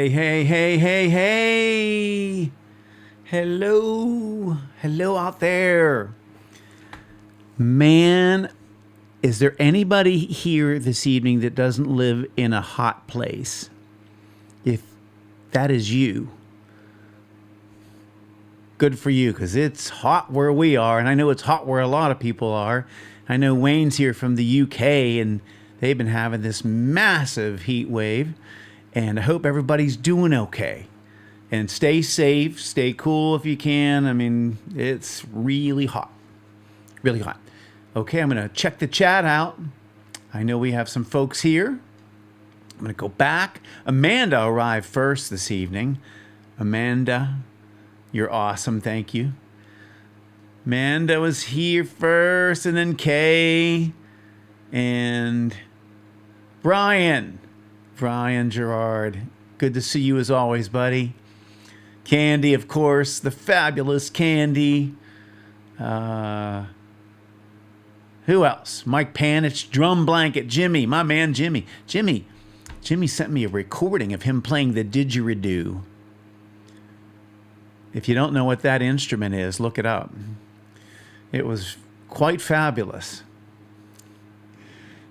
Hey, hey, hey, hey, hey. Hello. Hello out there. Man, is there anybody here this evening that doesn't live in a hot place? If that is you, good for you, because it's hot where we are, and I know it's hot where a lot of people are. I know Wayne's here from the UK, and they've been having this massive heat wave, and I hope everybody's doing okay. And stay safe, stay cool if you can. I mean, it's really hot. Really hot. Okay, I'm going to check the chat out. I know we have some folks here. I'm going to go back. Amanda arrived first this evening. Amanda, you're awesome. Thank you. Amanda was here first, and then Kay and Brian. Brian Gerard. Good to see you as always, buddy. Candy, of course, the fabulous Candy. Who else? Mike Panich, Drum Blanket, Jimmy, my man Jimmy. Jimmy sent me a recording of him playing the didgeridoo. If you don't know what that instrument is, look it up. It was quite fabulous.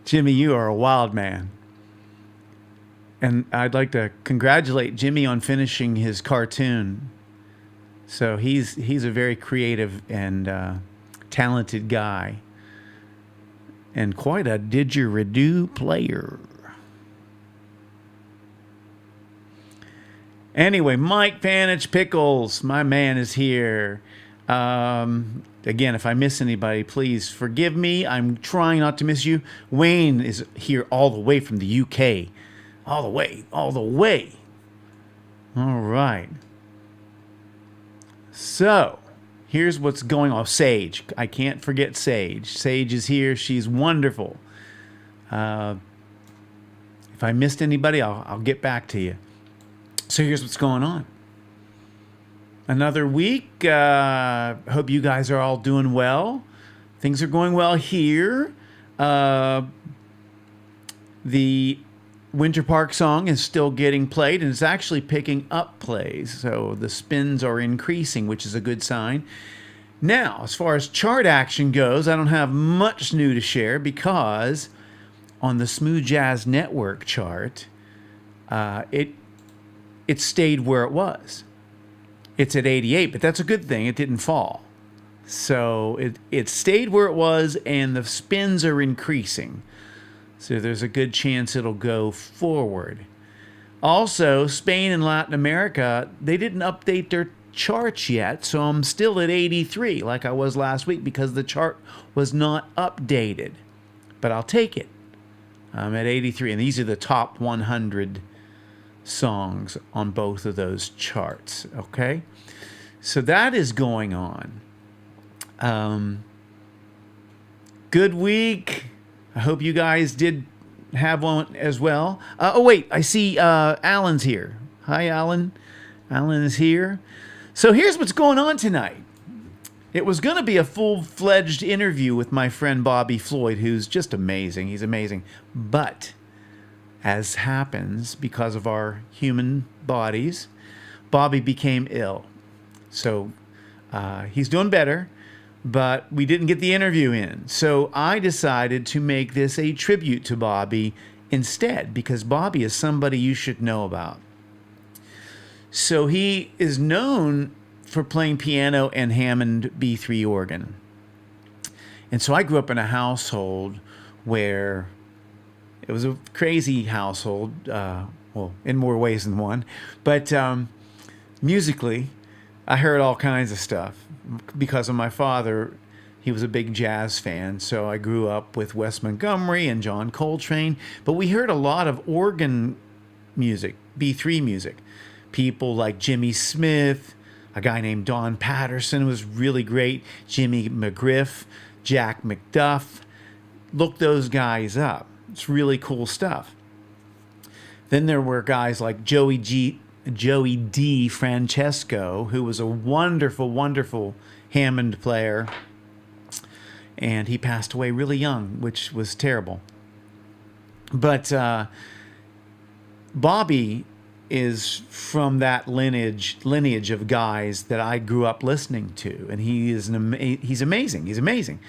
Jimmy, you are a wild man. And I'd like to congratulate Jimmy on finishing his cartoon. So he's a very creative and talented guy. And quite a didgeridoo player. Anyway, Mike Panich Pickles, my man, is here. Again, if I miss anybody, please forgive me. I'm trying not to miss you. Wayne is here all the way from the UK. All the way. All right. So, here's what's going on. Sage. I can't forget Sage. Sage is here. She's wonderful. If I missed anybody, I'll get back to you. So here's what's going on. Another week. Hope you guys are all doing well. Things are going well here. The Winter Park song is still getting played, and it's actually picking up plays. So the spins are increasing, which is a good sign. Now, as far as chart action goes, I don't have much new to share because on the Smooth Jazz Network chart, it stayed where it was. It's at 88, but that's a good thing. It didn't fall. So it stayed where it was, and the spins are increasing. So there's a good chance it'll go forward. Also, Spain and Latin America, they didn't update their charts yet, so I'm still at 83 like I was last week because the chart was not updated. But I'll take it. I'm at 83, and these are the top 100 songs on both of those charts, okay? So that is going on. Good week. I hope you guys did have one as well. Oh, wait, I see Alan's here. Hi, Alan. Alan is here. So here's what's going on tonight. It was going to be a full-fledged interview with my friend Bobby Floyd, who's just amazing. He's amazing. But as happens because of our human bodies, Bobby became ill. So he's doing better, but we didn't get the interview in. So I decided to make this a tribute to Bobby instead, because Bobby is somebody you should know about. So he is known for playing piano and Hammond B-3 organ. And so I grew up in a household where it was a crazy household, well, in more ways than one. But musically, I heard all kinds of stuff. Because of my father, he was a big jazz fan. So I grew up with Wes Montgomery and John Coltrane. But we heard a lot of organ music, B3 music. People like Jimmy Smith, a guy named Don Patterson was really great, Jimmy McGriff, Jack McDuff. Look those guys up. It's really cool stuff. Then there were guys like Joey D. Francesco, who was a wonderful, wonderful Hammond player. And he passed away really young, which was terrible. But Bobby is from that lineage of guys that I grew up listening to, and he's amazing. He's amazing.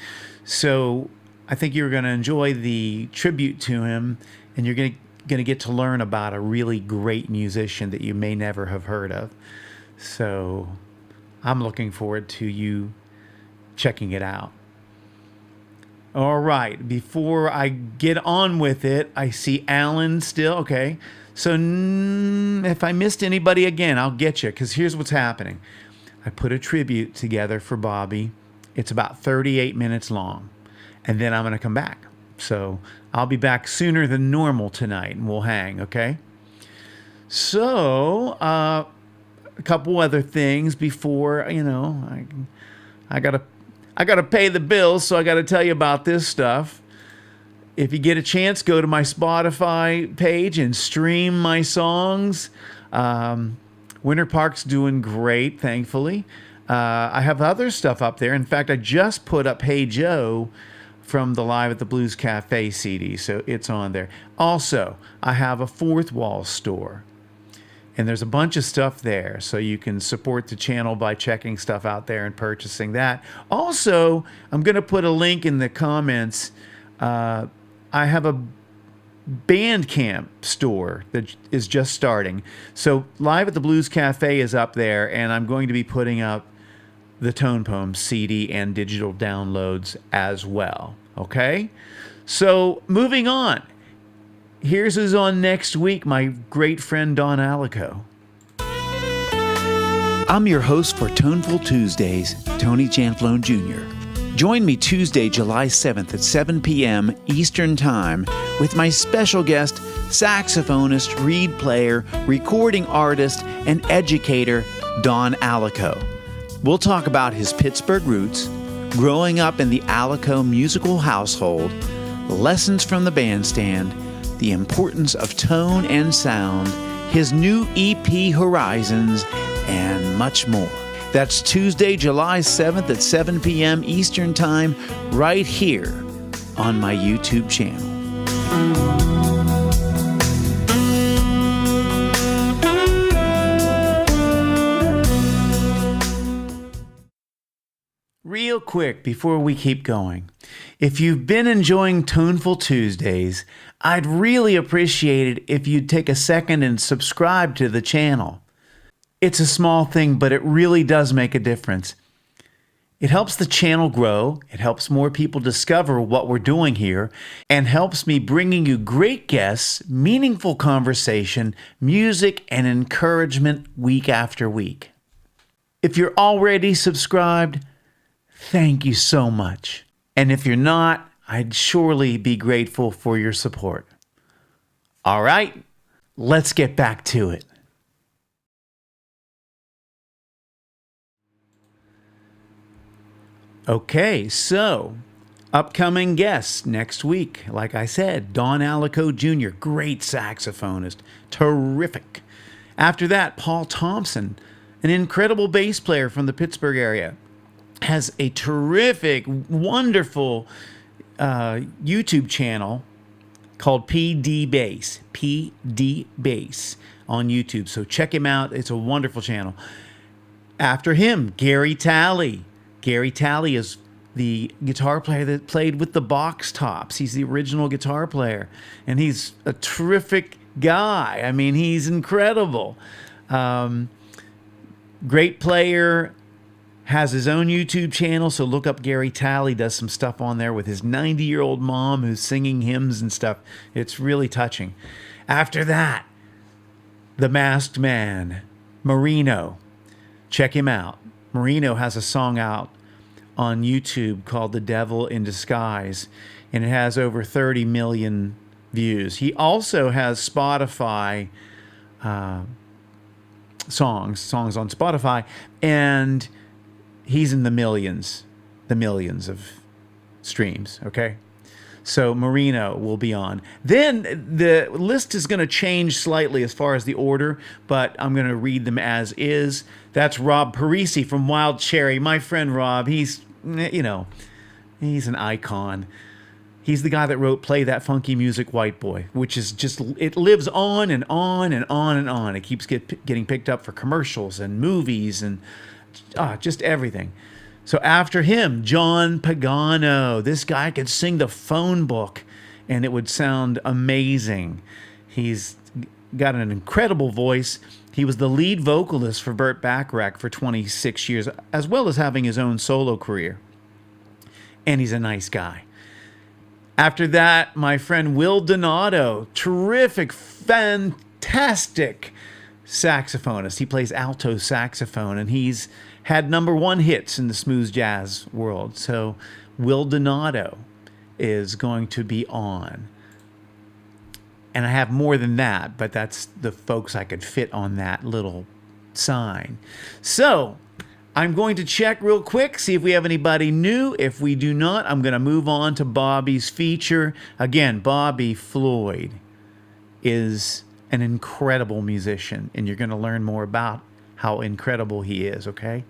So I think you're going to enjoy the tribute to him, and you're going to get to learn about a really great musician that you may never have heard of. So I'm looking forward to you checking it out. All right, before I get on with it, I see Alan still. Okay, so if I missed anybody again, I'll get you, because here's what's happening. I put a tribute together for Bobby. It's about 38 minutes long, and then I'm going to come back. So I'll be back sooner than normal tonight, and we'll hang, okay? So a couple other things before, I gotta pay the bills, so I gotta tell you about this stuff. If you get a chance, go to my Spotify page and stream my songs. Winter Park's doing great, thankfully. I have other stuff up there. In fact, I just put up Hey Joe from the Live at the Blues Cafe CD, so it's on there. Also, I have a Fourth Wall store, and there's a bunch of stuff there, so you can support the channel by checking stuff out there and purchasing that. Also, I'm going to put a link in the comments. I have a Bandcamp store that is just starting. So Live at the Blues Cafe is up there, and I'm going to be putting up the Tone Poems CD and digital downloads as well. Okay? So moving on. Here's who's on next week, my great friend Don Alico. I'm your host for Toneful Tuesdays, Tony Janflone Jr. Join me Tuesday, July 7th at 7 p.m. Eastern Time with my special guest, saxophonist, reed player, recording artist, and educator, Don Alico. We'll talk about his Pittsburgh roots, growing up in the Alico musical household, lessons from the bandstand, the importance of tone and sound, his new EP Horizons, and much more. That's Tuesday, July 7th at 7 p.m. Eastern Time, right here on my YouTube channel. Real quick before we keep going, if you've been enjoying Toneful Tuesdays, I'd really appreciate it if you'd take a second and subscribe to the channel. It's a small thing, but it really does make a difference. It helps the channel grow, it helps more people discover what we're doing here, and helps me bringing you great guests, meaningful conversation, music, and encouragement week after week. If you're already subscribed, thank you so much. And if you're not, I'd surely be grateful for your support. All right, let's get back to it. Okay, so upcoming guests next week. Like I said, Don Alico Jr., great saxophonist, terrific. After that, Paul Thompson, an incredible bass player from the Pittsburgh area, has a terrific, wonderful YouTube channel called PD Bass, PD Bass on YouTube. So check him out. It's a wonderful channel. After him, Gary Talley. Gary Talley is the guitar player that played with the Box Tops. He's the original guitar player, and he's a terrific guy. I mean, he's incredible. Great player, has his own YouTube channel, so look up Gary Talley, does some stuff on there with his 90-year-old mom who's singing hymns and stuff. It's really touching. After that, the Masked Man, Marino. Check him out. Marino has a song out on YouTube called The Devil in Disguise, and it has over 30 million views. He also has Spotify songs on Spotify, and he's in the millions of streams, okay? So Marino will be on. Then the list is going to change slightly as far as the order, but I'm going to read them as is. That's Rob Parisi from Wild Cherry. My friend Rob, he's an icon. He's the guy that wrote Play That Funky Music, White Boy, which is just, it lives on and on and on and on. It keeps getting picked up for commercials and movies and just everything. So after him, John Pagano. This guy could sing the phone book and it would sound amazing. He's got an incredible voice. He was the lead vocalist for Burt Bacharach for 26 years, as well as having his own solo career. And he's a nice guy. After that, my friend Will Donato, terrific, fantastic saxophonist. He plays alto saxophone, and he's had #1 hits in the smooth jazz world. So Will Donato is going to be on. And I have more than that, but that's the folks I could fit on that little sign. So I'm going to check real quick, see if we have anybody new. If we do not, I'm going to move on to Bobby's feature. Again, Bobby Floyd is an incredible musician, and you're going to learn more about how incredible he is, okay?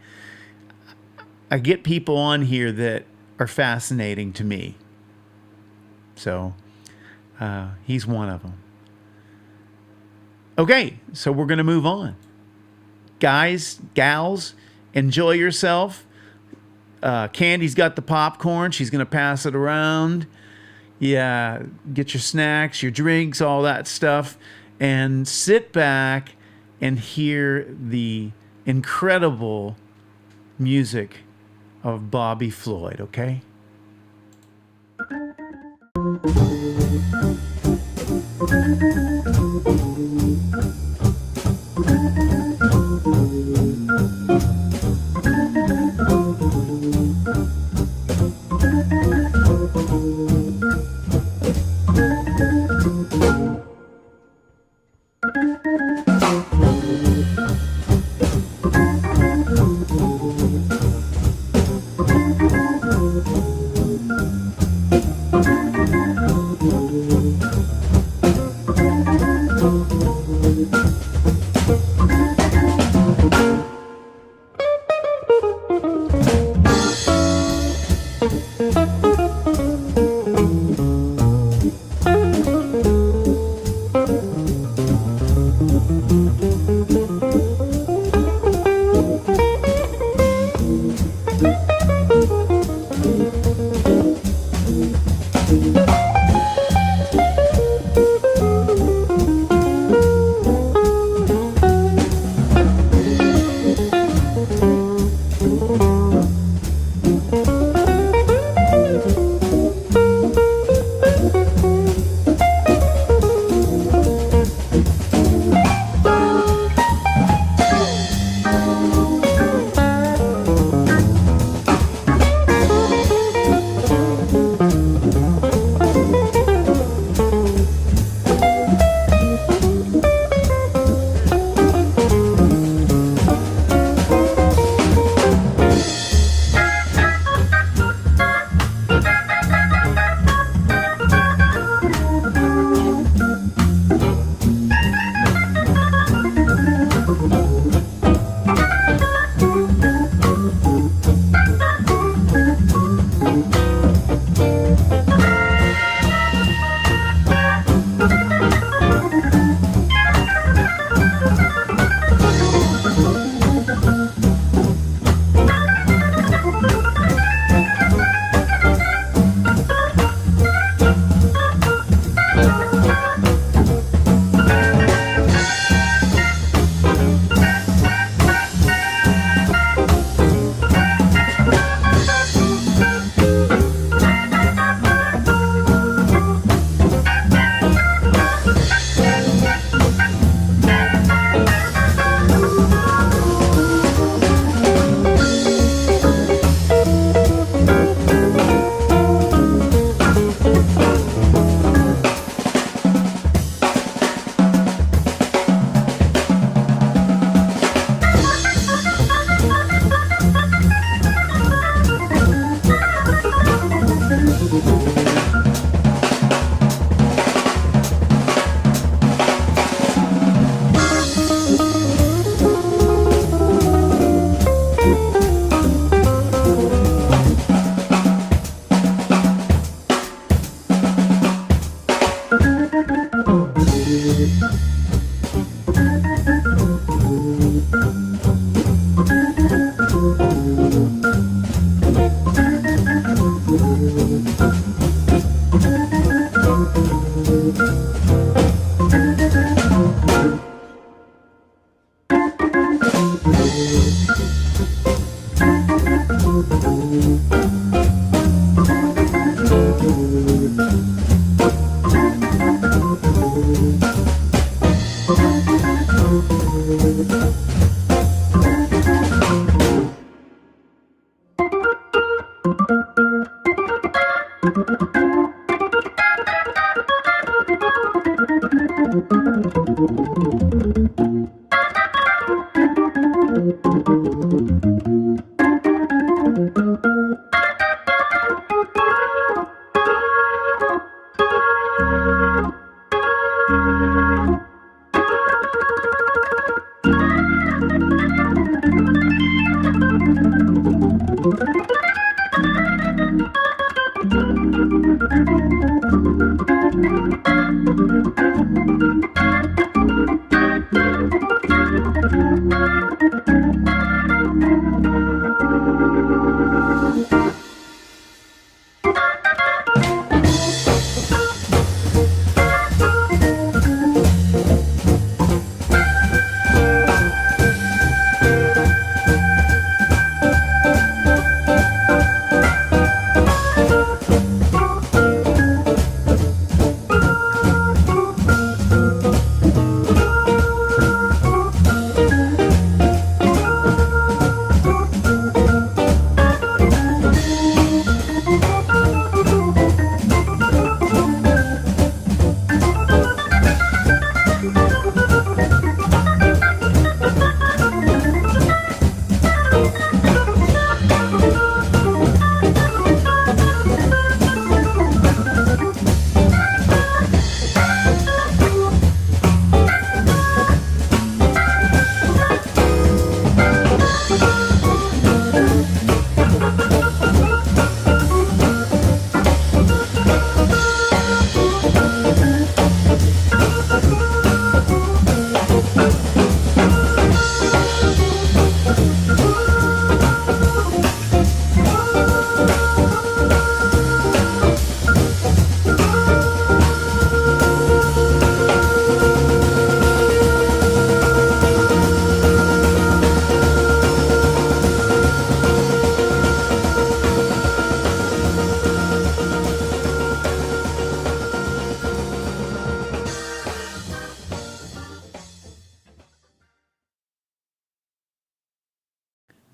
I get people on here that are fascinating to me. So he's one of them. Okay, so we're going to move on. Guys, gals, enjoy yourself. Candy's got the popcorn. She's going to pass it around. Yeah, get your snacks, your drinks, all that stuff. And sit back and hear the incredible music of Bobby Floyd, okay?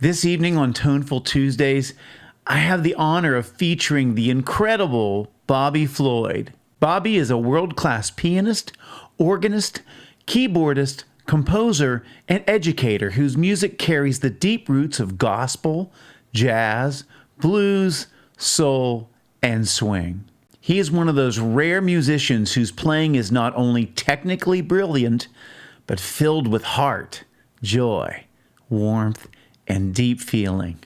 This evening on Toneful Tuesdays, I have the honor of featuring the incredible Bobby Floyd. Bobby is a world-class pianist, organist, keyboardist, composer, and educator whose music carries the deep roots of gospel, jazz, blues, soul, and swing. He is one of those rare musicians whose playing is not only technically brilliant, but filled with heart, joy, warmth, and deep feeling.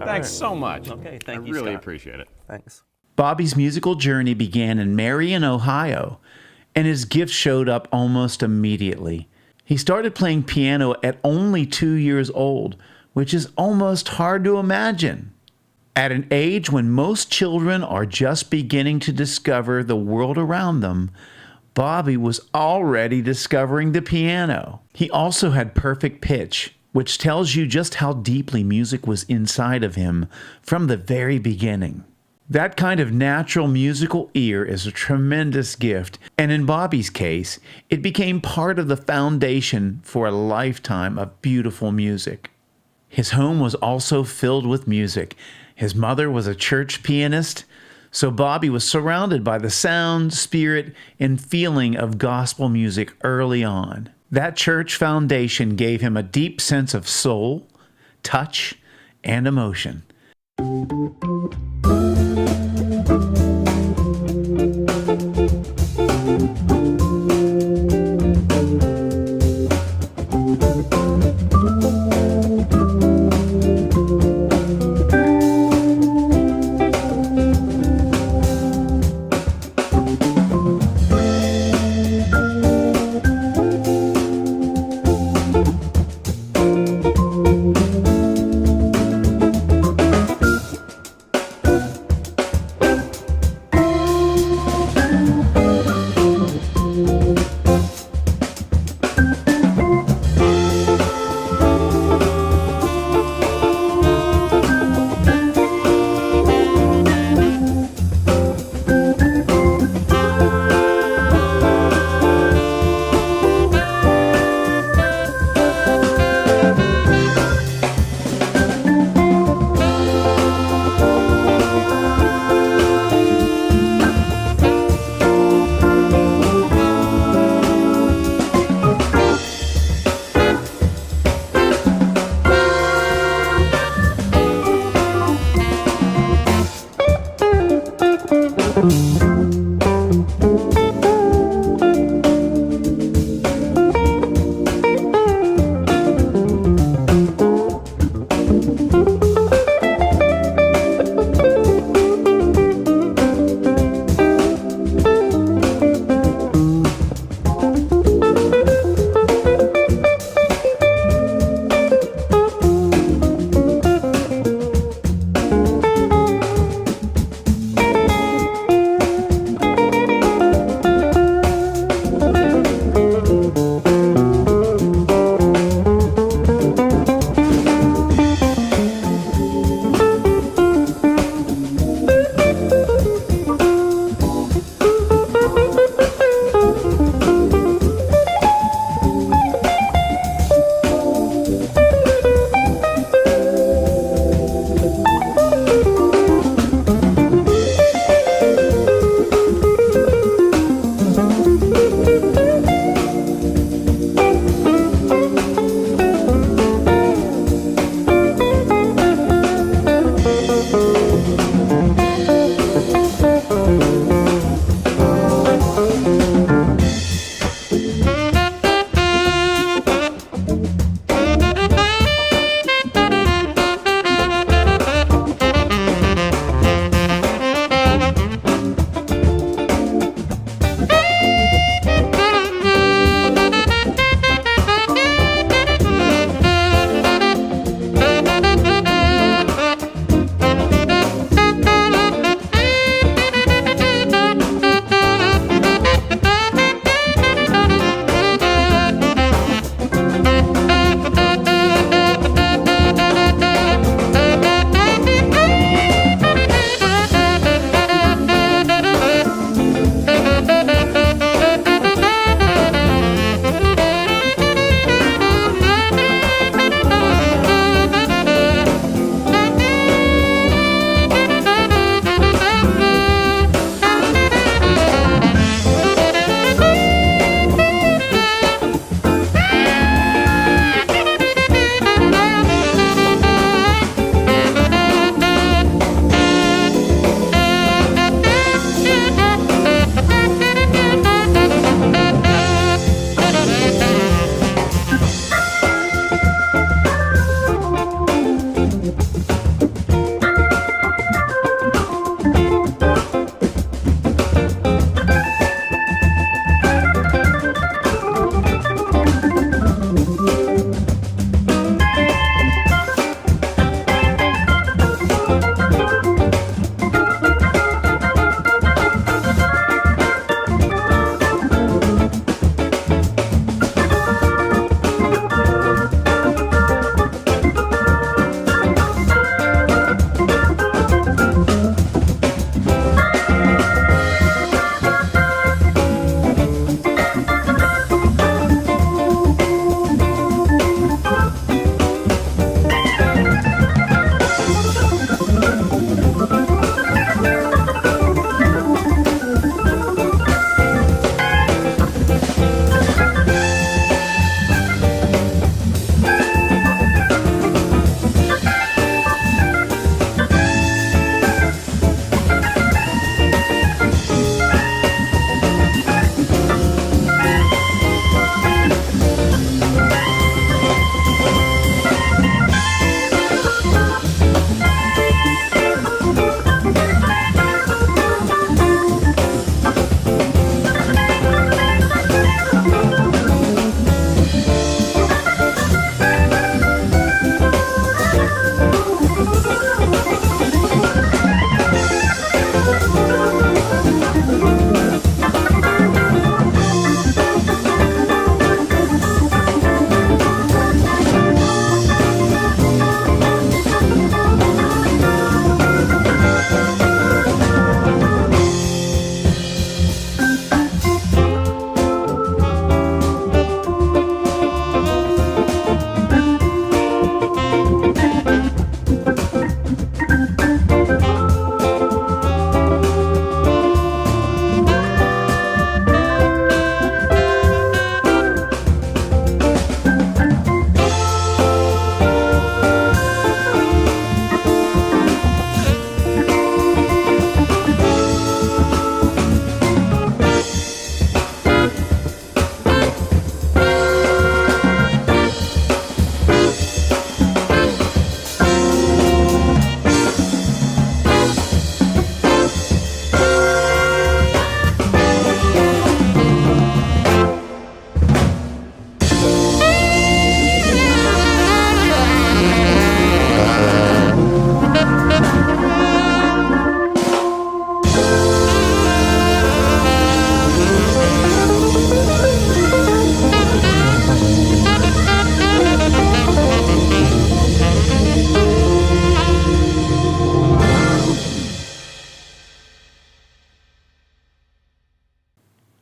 Thanks so much. Okay, thank you, I really Scott. appreciate it. Thanks. Bobby's musical journey began in Marion, Ohio, and his gift showed up almost immediately. He started playing piano at only 2 years old, which is almost hard to imagine. At an age when most children are just beginning to discover the world around them, Bobby was already discovering the piano. He also had perfect pitch, which tells you just how deeply music was inside of him from the very beginning. That kind of natural musical ear is a tremendous gift, and in Bobby's case, it became part of the foundation for a lifetime of beautiful music. His home was also filled with music. His mother was a church pianist, so Bobby was surrounded by the sound, spirit, and feeling of gospel music early on. That church foundation gave him a deep sense of soul, touch, and emotion.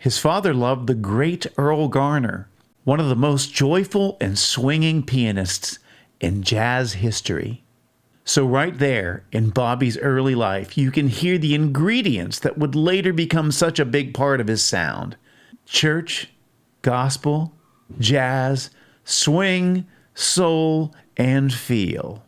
His father loved the great Earl Garner, one of the most joyful and swinging pianists in jazz history. So right there in Bobby's early life, you can hear the ingredients that would later become such a big part of his sound. Church, gospel, jazz, swing, soul, and feel.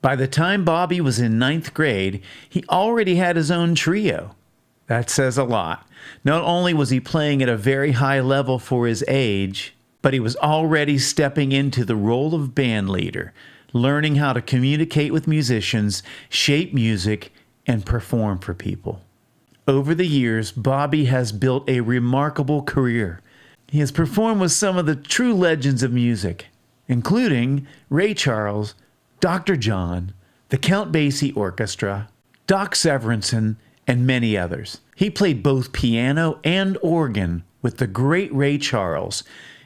By the time Bobby was in ninth grade, he already had his own trio. That says a lot. Not only was he playing at a very high level for his age, but he was already stepping into the role of band leader, learning how to communicate with musicians, shape music, and perform for people. Over the years, Bobby has built a remarkable career. He has performed with some of the true legends of music, including Ray Charles, Dr. John, the Count Basie Orchestra, Doc Severinsen, and many others. He played both piano and organ with the great Ray Charles,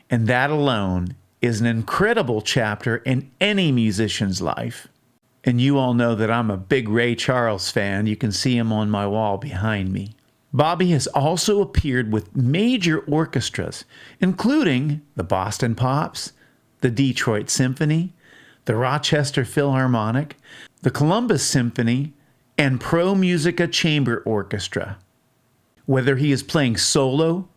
and that alone is an incredible chapter in any musician's life. And you all know that I'm a big Ray Charles fan. You can see him on my wall behind me. Bobby has also appeared with major orchestras, including the Boston Pops, the Detroit Symphony, the Rochester Philharmonic, the Columbus Symphony, and ProMusica Chamber Orchestra. Whether he is playing solo,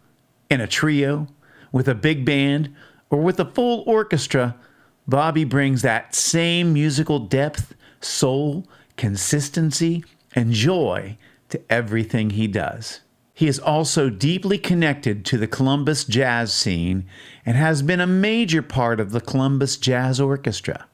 in a trio, with a big band, or with a full orchestra, Bobby brings that same musical depth, soul, consistency, and joy to everything he does. He is also deeply connected to the Columbus jazz scene and has been a major part of the Columbus Jazz Orchestra.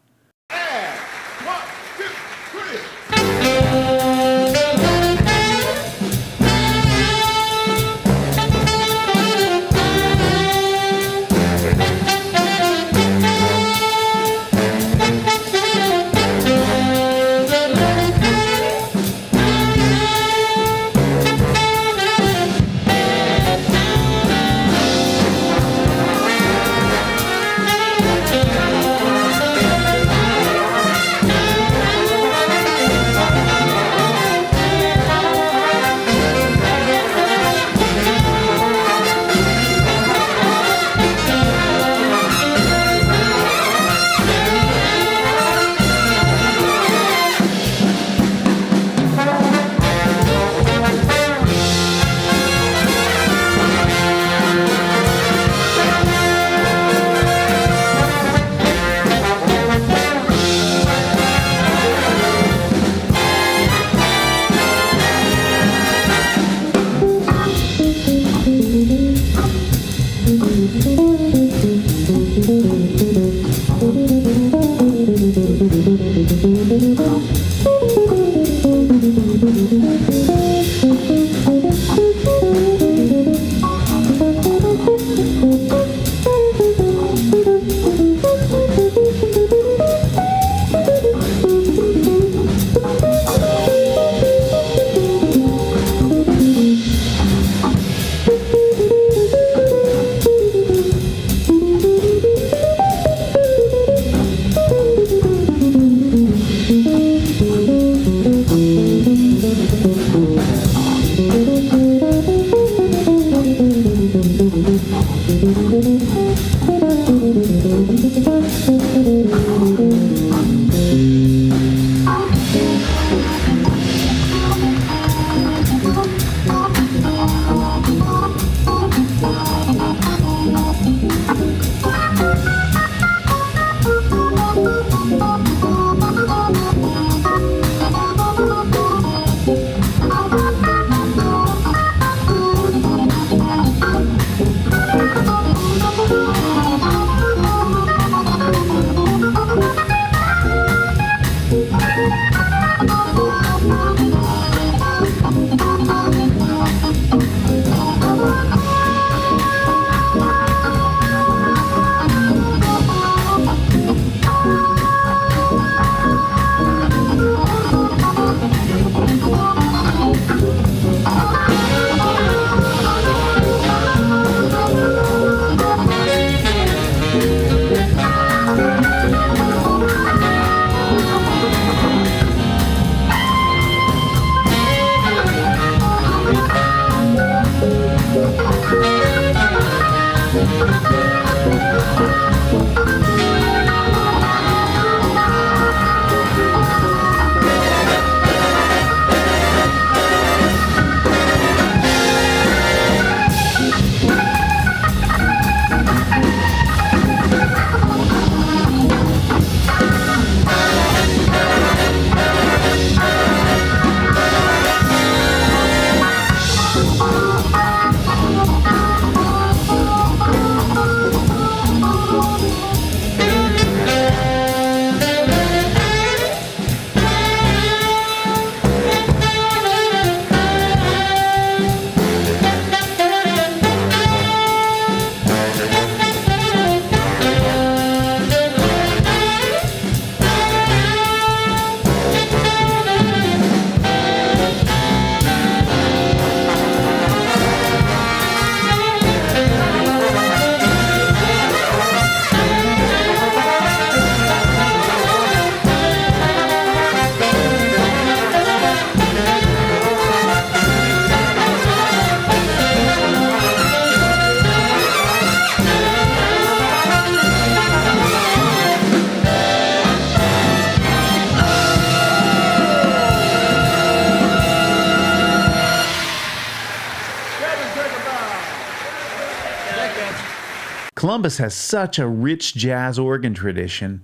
Columbus has such a rich jazz organ tradition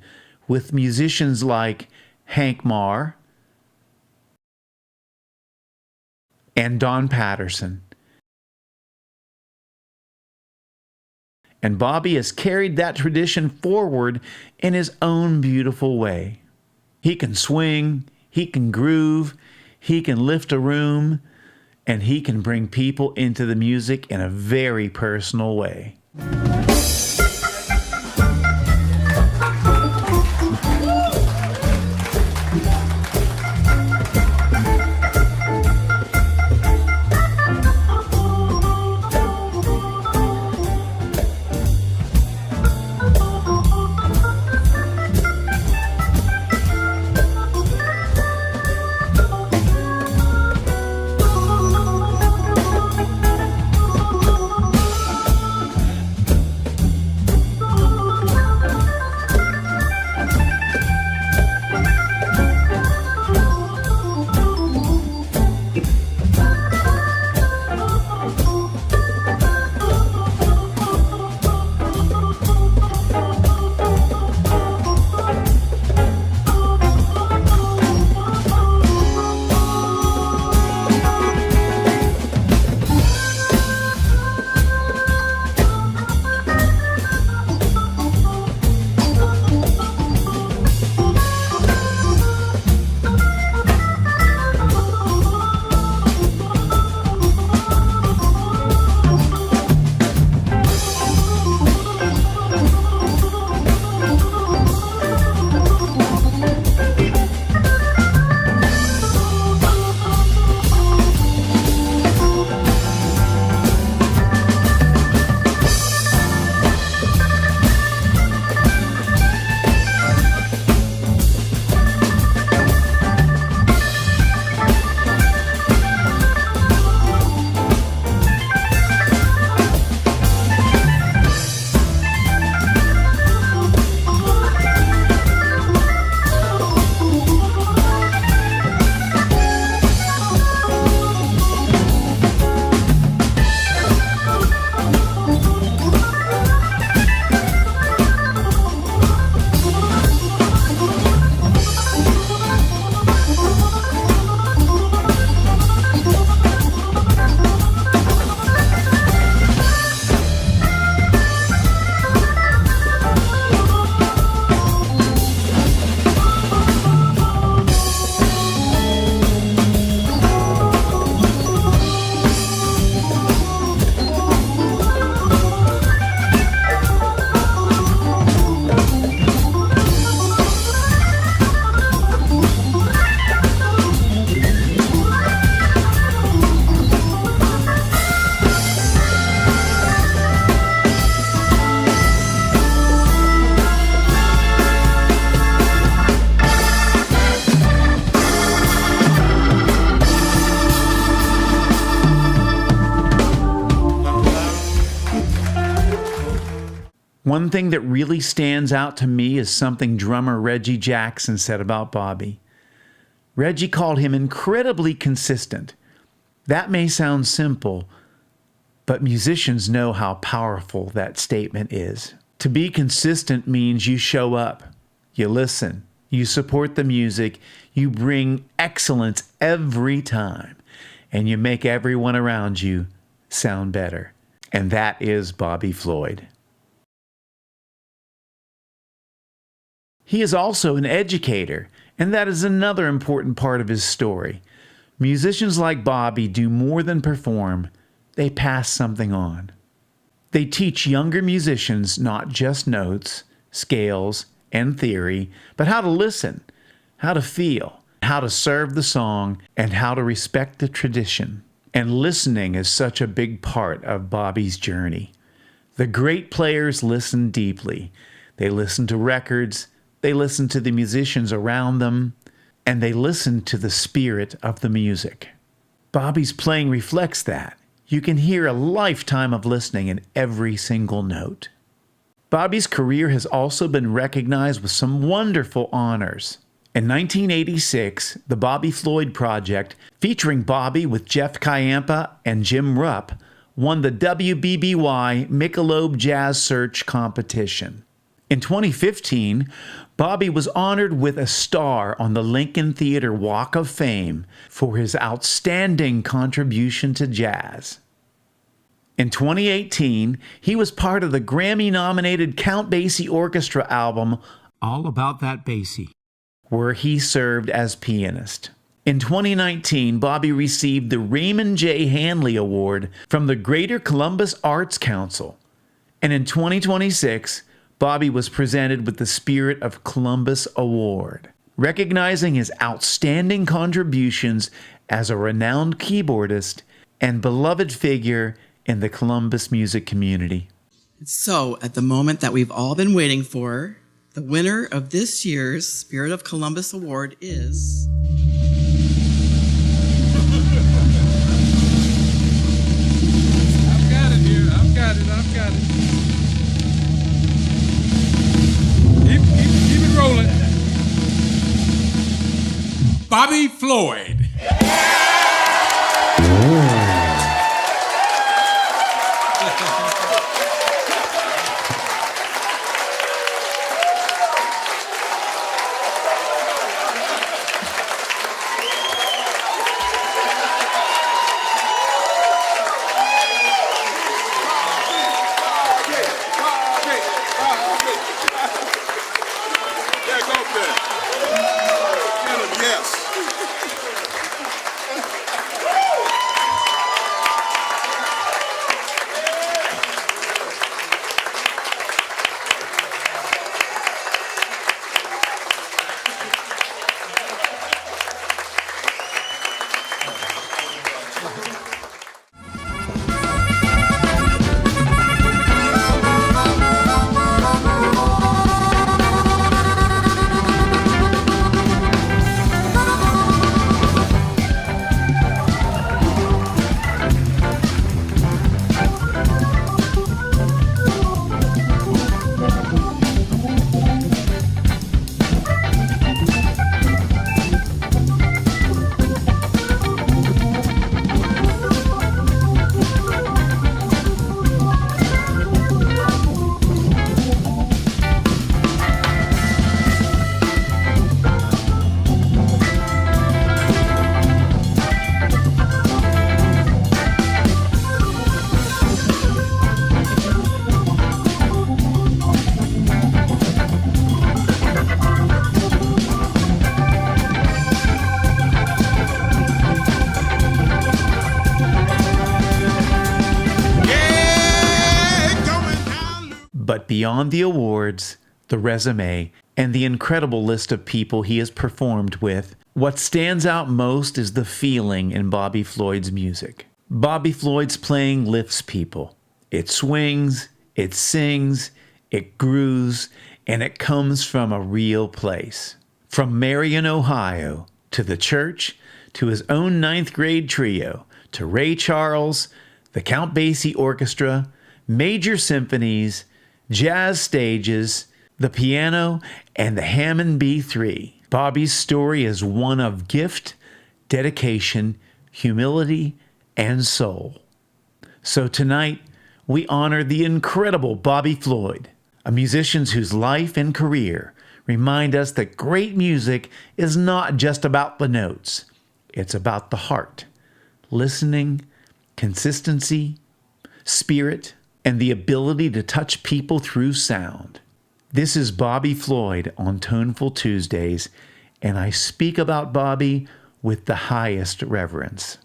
with musicians like Hank Marr and Don Patterson. And Bobby has carried that tradition forward in his own beautiful way. He can swing, he can groove, he can lift a room, and he can bring people into the music in a very personal way. One thing that really stands out to me is something drummer Reggie Jackson said about Bobby. Reggie called him incredibly consistent. That may sound simple, but musicians know how powerful that statement is. To be consistent means you show up, you listen, you support the music, you bring excellence every time, and you make everyone around you sound better. And that is Bobby Floyd. He is also an educator, and that is another important part of his story. Musicians like Bobby do more than perform, they pass something on. They teach younger musicians not just notes, scales, and theory, but how to listen, how to feel, how to serve the song, and how to respect the tradition. And listening is such a big part of Bobby's journey. The great players listen deeply. They listen to records, they listen to the musicians around them, and they listen to the spirit of the music. Bobby's playing reflects that. You can hear a lifetime of listening in every single note. Bobby's career has also been recognized with some wonderful honors. In 1986, the Bobby Floyd Project, featuring Bobby with Jeff Kayampa and Jim Rupp, won the WBBY Michelob Jazz Search competition. In 2015, Bobby was honored with a star on the Lincoln Theater Walk of Fame for his outstanding contribution to jazz. In 2018, he was part of the Grammy-nominated Count Basie Orchestra album, All About That Basie, where he served as pianist. In 2019, Bobby received the Raymond J. Hanley Award from the Greater Columbus Arts Council. And in 2026, Bobby was presented with the Spirit of Columbus Award, recognizing his outstanding contributions as a renowned keyboardist and beloved figure in the Columbus music community. So, at the moment that we've all been waiting for, the winner of this year's Spirit of Columbus Award is... I've got it here. I've got it. Keep it rolling. Bobby Floyd. But beyond the awards, the resume, and the incredible list of people he has performed with, what stands out most is the feeling in Bobby Floyd's music. Bobby Floyd's playing lifts people. It swings, it sings, it grooves, and it comes from a real place. From Marion, Ohio, to the church, to his own ninth grade trio, to Ray Charles, the Count Basie Orchestra, major symphonies, jazz stages, the piano, and the Hammond B-3. Bobby's story is one of gift, dedication, humility, and soul. So tonight, we honor the incredible Bobby Floyd, a musician whose life and career remind us that great music is not just about the notes. It's about the heart, listening, consistency, spirit, and the ability to touch people through sound. This is Bobby Floyd on Toneful Tuesdays, and I speak about Bobby with the highest reverence.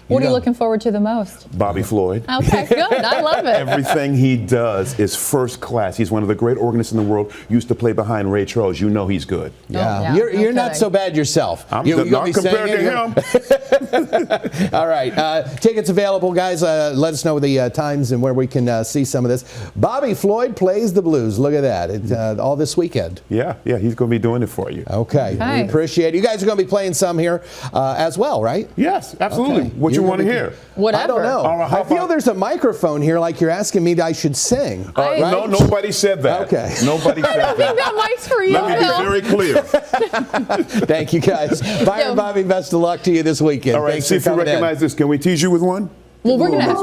What are you looking forward to the most? Bobby Floyd. Okay, good. I love it. Everything he does is first class. He's one of the great organists in the world. Used to play behind Ray Charles. You know he's good. Yeah. You're not so bad yourself. You'll not be compared saying to him. All right. Tickets available, guys. Let us know the times and where we can see some of this. Bobby Floyd plays the blues. Look at that. All this weekend. Yeah, he's going to be doing it for you. Okay. Okay. We appreciate it. You guys are going to be playing some here as well, right? Yes, absolutely. Okay. What you want to hear? Whatever. I don't know. All right, how I feel about- there's a microphone here like you're asking me that I should sing. I- No, nobody said that. Okay. Nobody said I think that. that mic's for you, Let me Bill. be very clear. Thank you, guys. Byron, Bobby, best of luck to you this weekend. All right, Thanks see for if you coming in. recognize this. Can we tease you with one? Well, we're going to...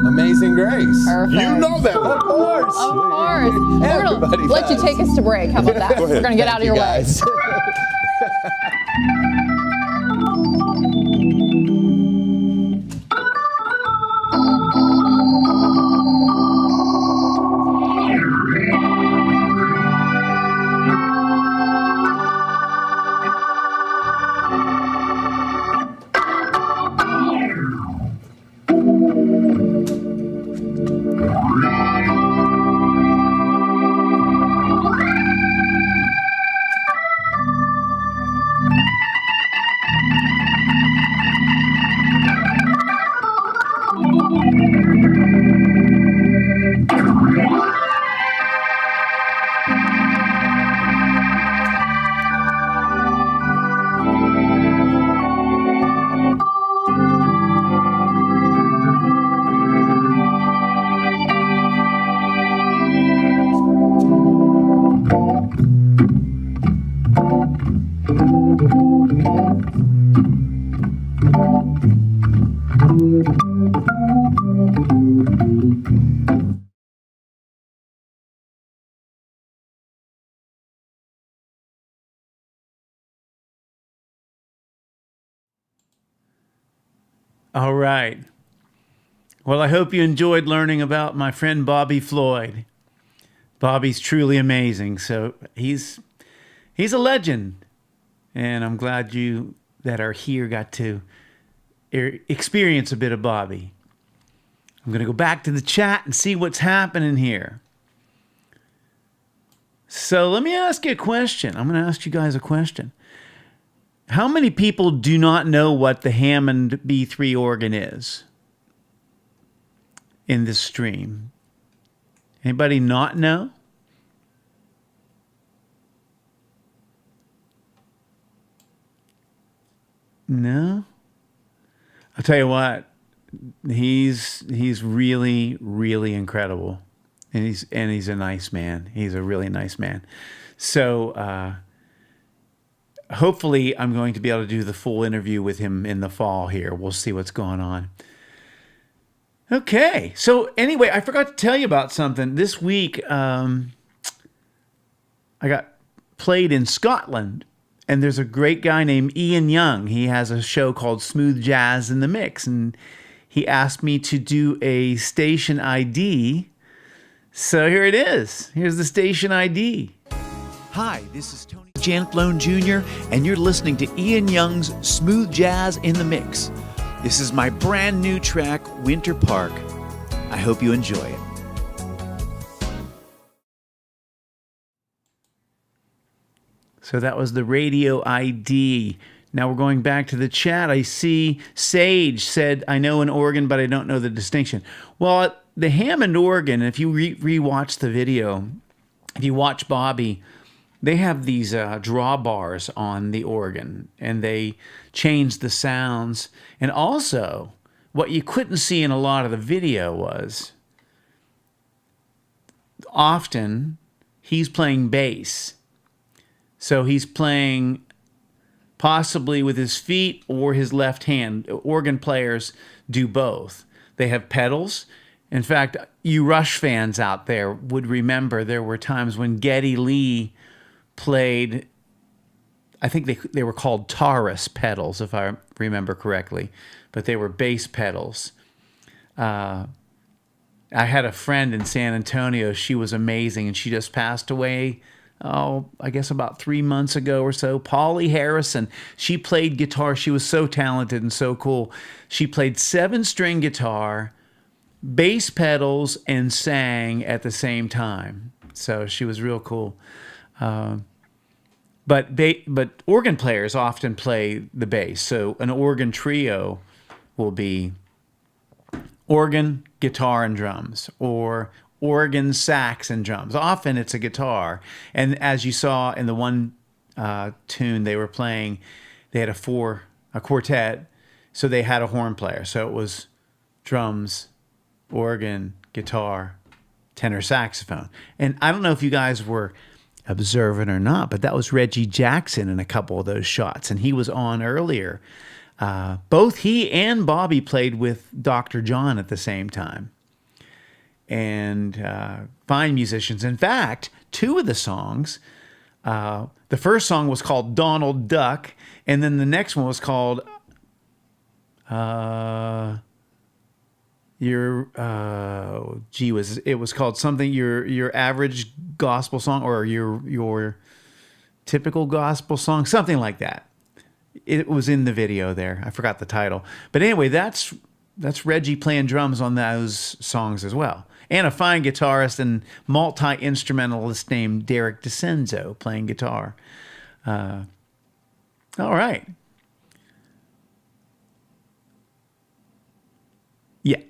Amazing Grace. Perfect. You know that one. Of course. Of course. We're Everybody going to let you does. take us to break. How about that? Go ahead. We're going to get out of your way. Guys. All right. Well, I hope you enjoyed learning about my friend Bobby Floyd. Bobby's truly amazing. So he's a legend. And I'm glad you that are here got to experience a bit of Bobby. I'm going to go back to the chat and see what's happening here. So let me ask you a question. I'm going to ask you guys a question. How many people do not know what the Hammond B-3 organ is in this stream? Anybody not know? No? I'll tell you what, he's really, really incredible. And he's a nice man. He's a really nice man. So hopefully I'm going to be able to do the full interview with him in the fall here. We'll see what's going on. Okay. So anyway, I forgot to tell you about something. This week I got played in Scotland, and there's a great guy named Ian Young. He has a show called Smooth Jazz in the Mix, and he asked me to do a station ID. So here it is. Here's the station ID. Hi, this is Tony Janflone Jr., and you're listening to Ian Young's Smooth Jazz in the Mix. This is my brand new track, Winter Park. I hope you enjoy it. So that was the radio ID. Now we're going back to the chat. I see Sage said, I know an organ, but I don't know the distinction. Well, the Hammond organ, if you re-watch the video, if you watch Bobby, they have these drawbars on the organ, and they change the sounds. And also, what you couldn't see in a lot of the video was often he's playing bass. So he's playing possibly with his feet or his left hand. Organ players do both. They have pedals. In fact, you Rush fans out there would remember there were times when Geddy Lee played, I think they were called Taurus pedals, if I remember correctly, but they were bass pedals. I had a friend in San Antonio. She was amazing, and she just passed away, I guess about 3 months ago or so. Polly Harrison. She played guitar. She was so talented and so cool. She played 7-string guitar, bass pedals, and sang at the same time. So she was real cool. But organ players often play the bass. So an organ trio will be organ, guitar, and drums, or organ, sax, and drums. Often it's a guitar. And as you saw in the one tune they were playing, they had a quartet, so they had a horn player. So it was drums, organ, guitar, tenor saxophone. And I don't know if you guys were observant or not, but that was Reggie Jackson in a couple of those shots, and he was on earlier. Both he and Bobby played with Dr. John at the same time. And fine musicians. In fact, 2 of the songs, the first song was called Donald Duck, and then the next one was called it was called something, your average gospel song, or your typical gospel song, something like that. It was in the video there. I forgot the title. But anyway, that's Reggie playing drums on those songs as well. And a fine guitarist and multi-instrumentalist named Derek DeCenzo playing guitar. All right. Yeah.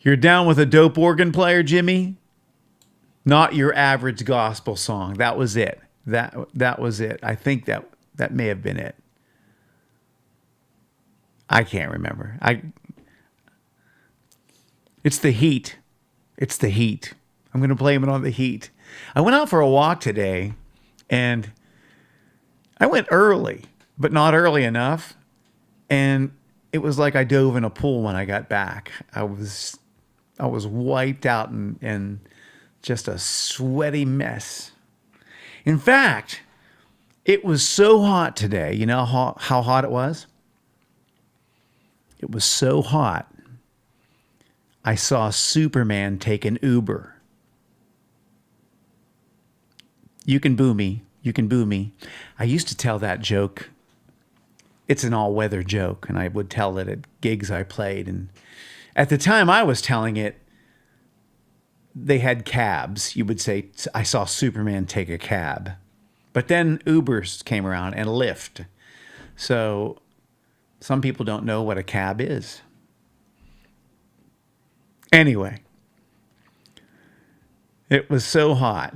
You're down with a dope organ player, Jimmy? Not your average gospel song. That was it. That was it. I think that may have been it. I can't remember. It's the heat. It's the heat. I'm going to blame it on the heat. I went out for a walk today, and I went early, but not early enough. And it was like I dove in a pool when I got back. I was wiped out and just a sweaty mess. In fact, it was so hot today. You know how hot it was? It was so hot, I saw Superman take an Uber. You can boo me. You can boo me. I used to tell that joke. It's an all-weather joke, and I would tell it at gigs I played. And at the time I was telling it, they had cabs. You would say, I saw Superman take a cab. But then Ubers came around and Lyft. So some people don't know what a cab is. Anyway, it was so hot.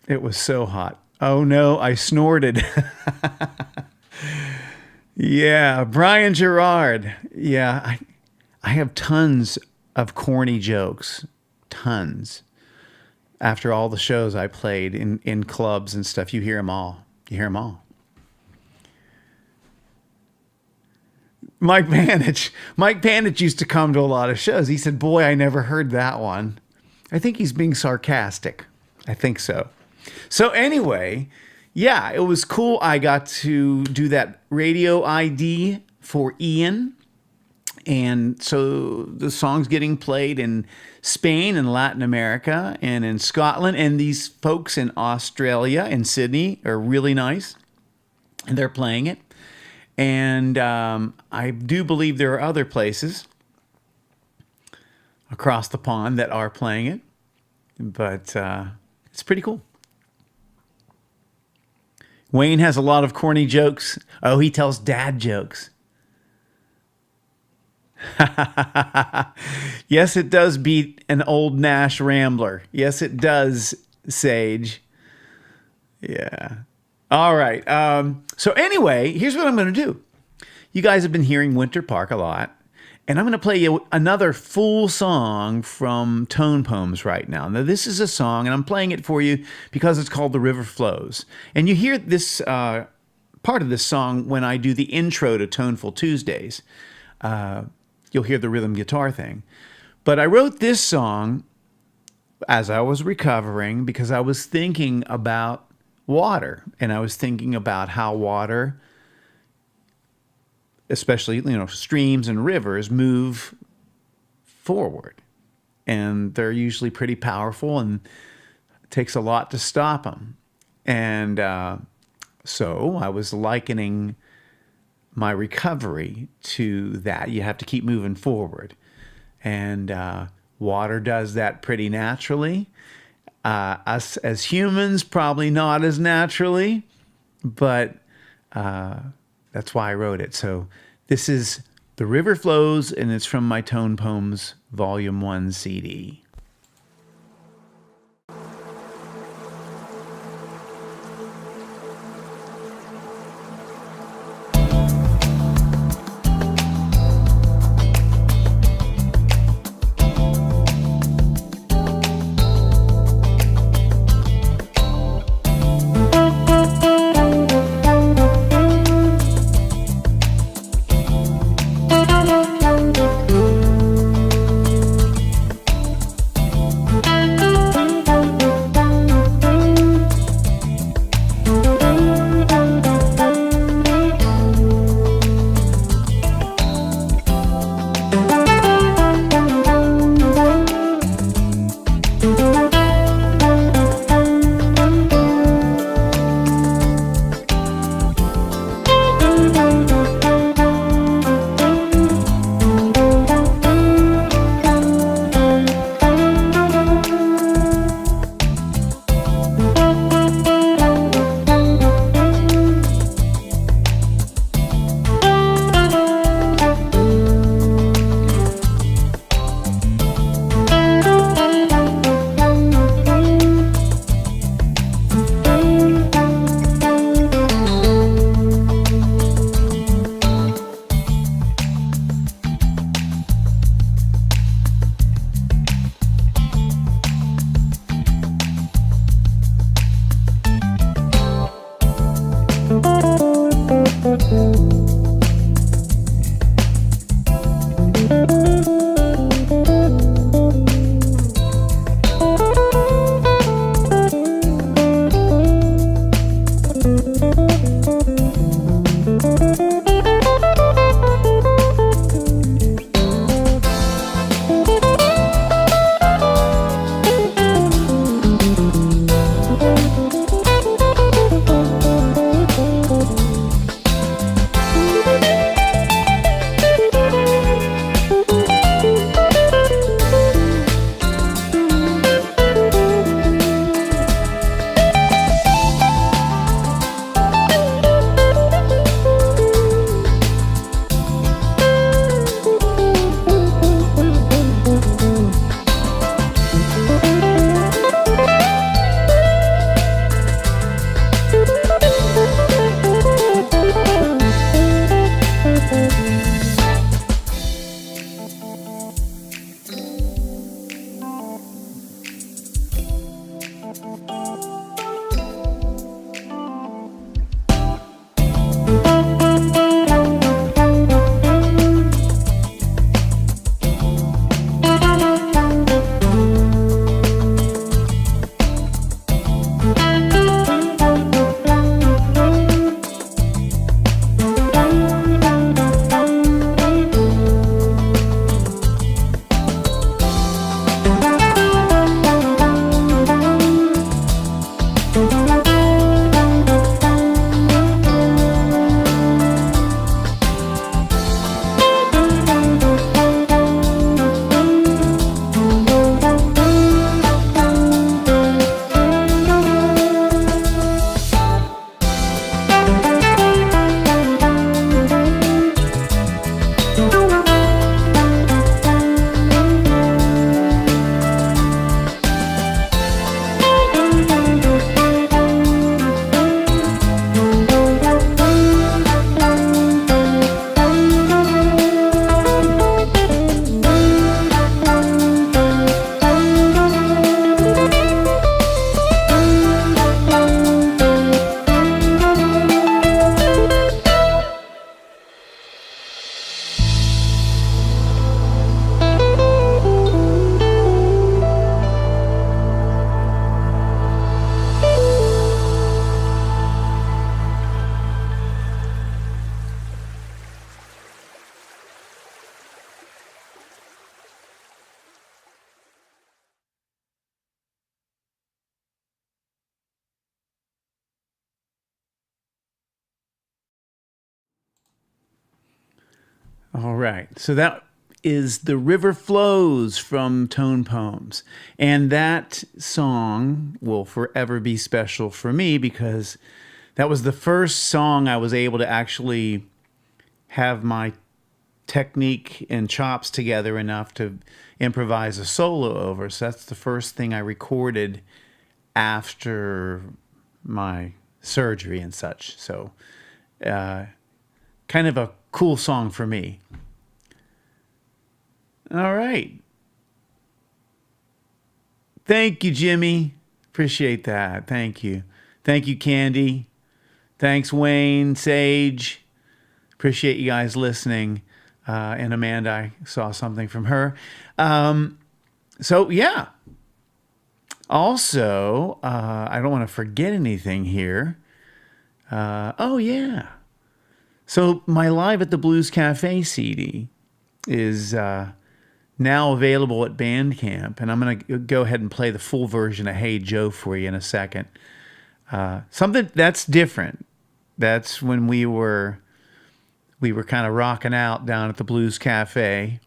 It was so hot. Oh no, I snorted. Yeah, Brian Gerard. Yeah, I have tons of corny jokes. Tons. After all the shows I played in clubs and stuff, you hear them all. You hear them all. Mike Panich used to come to a lot of shows. He said, boy, I never heard that one. I think he's being sarcastic. I think so. So anyway, yeah, it was cool. I got to do that radio ID for Ian. And so the song's getting played in Spain and Latin America and in Scotland. And these folks in Australia and Sydney are really nice. And they're playing it. And I do believe there are other places across the pond that are playing it. But it's pretty cool. Wayne has a lot of corny jokes. Oh, he tells dad jokes. Yes, it does beat an old Nash Rambler. Yes, it does, Sage. Yeah. All right. So anyway, here's what I'm going to do. You guys have been hearing Winter Park a lot. And I'm going to play you another full song from Tone Poems right now. Now, this is a song, and I'm playing it for you because it's called The River Flows. And you hear this part of this song when I do the intro to Toneful Tuesdays. You'll hear the rhythm guitar thing. But I wrote this song as I was recovering because I was thinking about water, and I was thinking about how water, especially, streams and rivers, move forward. And they're usually pretty powerful, and it takes a lot to stop them. And so I was likening my recovery to that. You have to keep moving forward. And water does that pretty naturally. Us as humans, probably not as naturally, but that's why I wrote it. So this is The River Flows, and it's from my Tone Poems Volume 1 CD. All right. So that is The River Flows from Tone Poems. And that song will forever be special for me because that was the first song I was able to actually have my technique and chops together enough to improvise a solo over. So that's the first thing I recorded after my surgery and such. So kind of a cool song for me. All right. Thank you, Jimmy. Appreciate that. Thank you. Thank you, Candy. Thanks, Wayne, Sage. Appreciate you guys listening. And Amanda, I saw something from her. So, yeah. Also, I don't want to forget anything here. Oh, yeah. So my Live at the Blues Cafe CD is now available at Bandcamp, and I'm going to go ahead and play the full version of Hey Joe for you in a second. Something that's different. That's when we were kind of rocking out down at the Blues Cafe.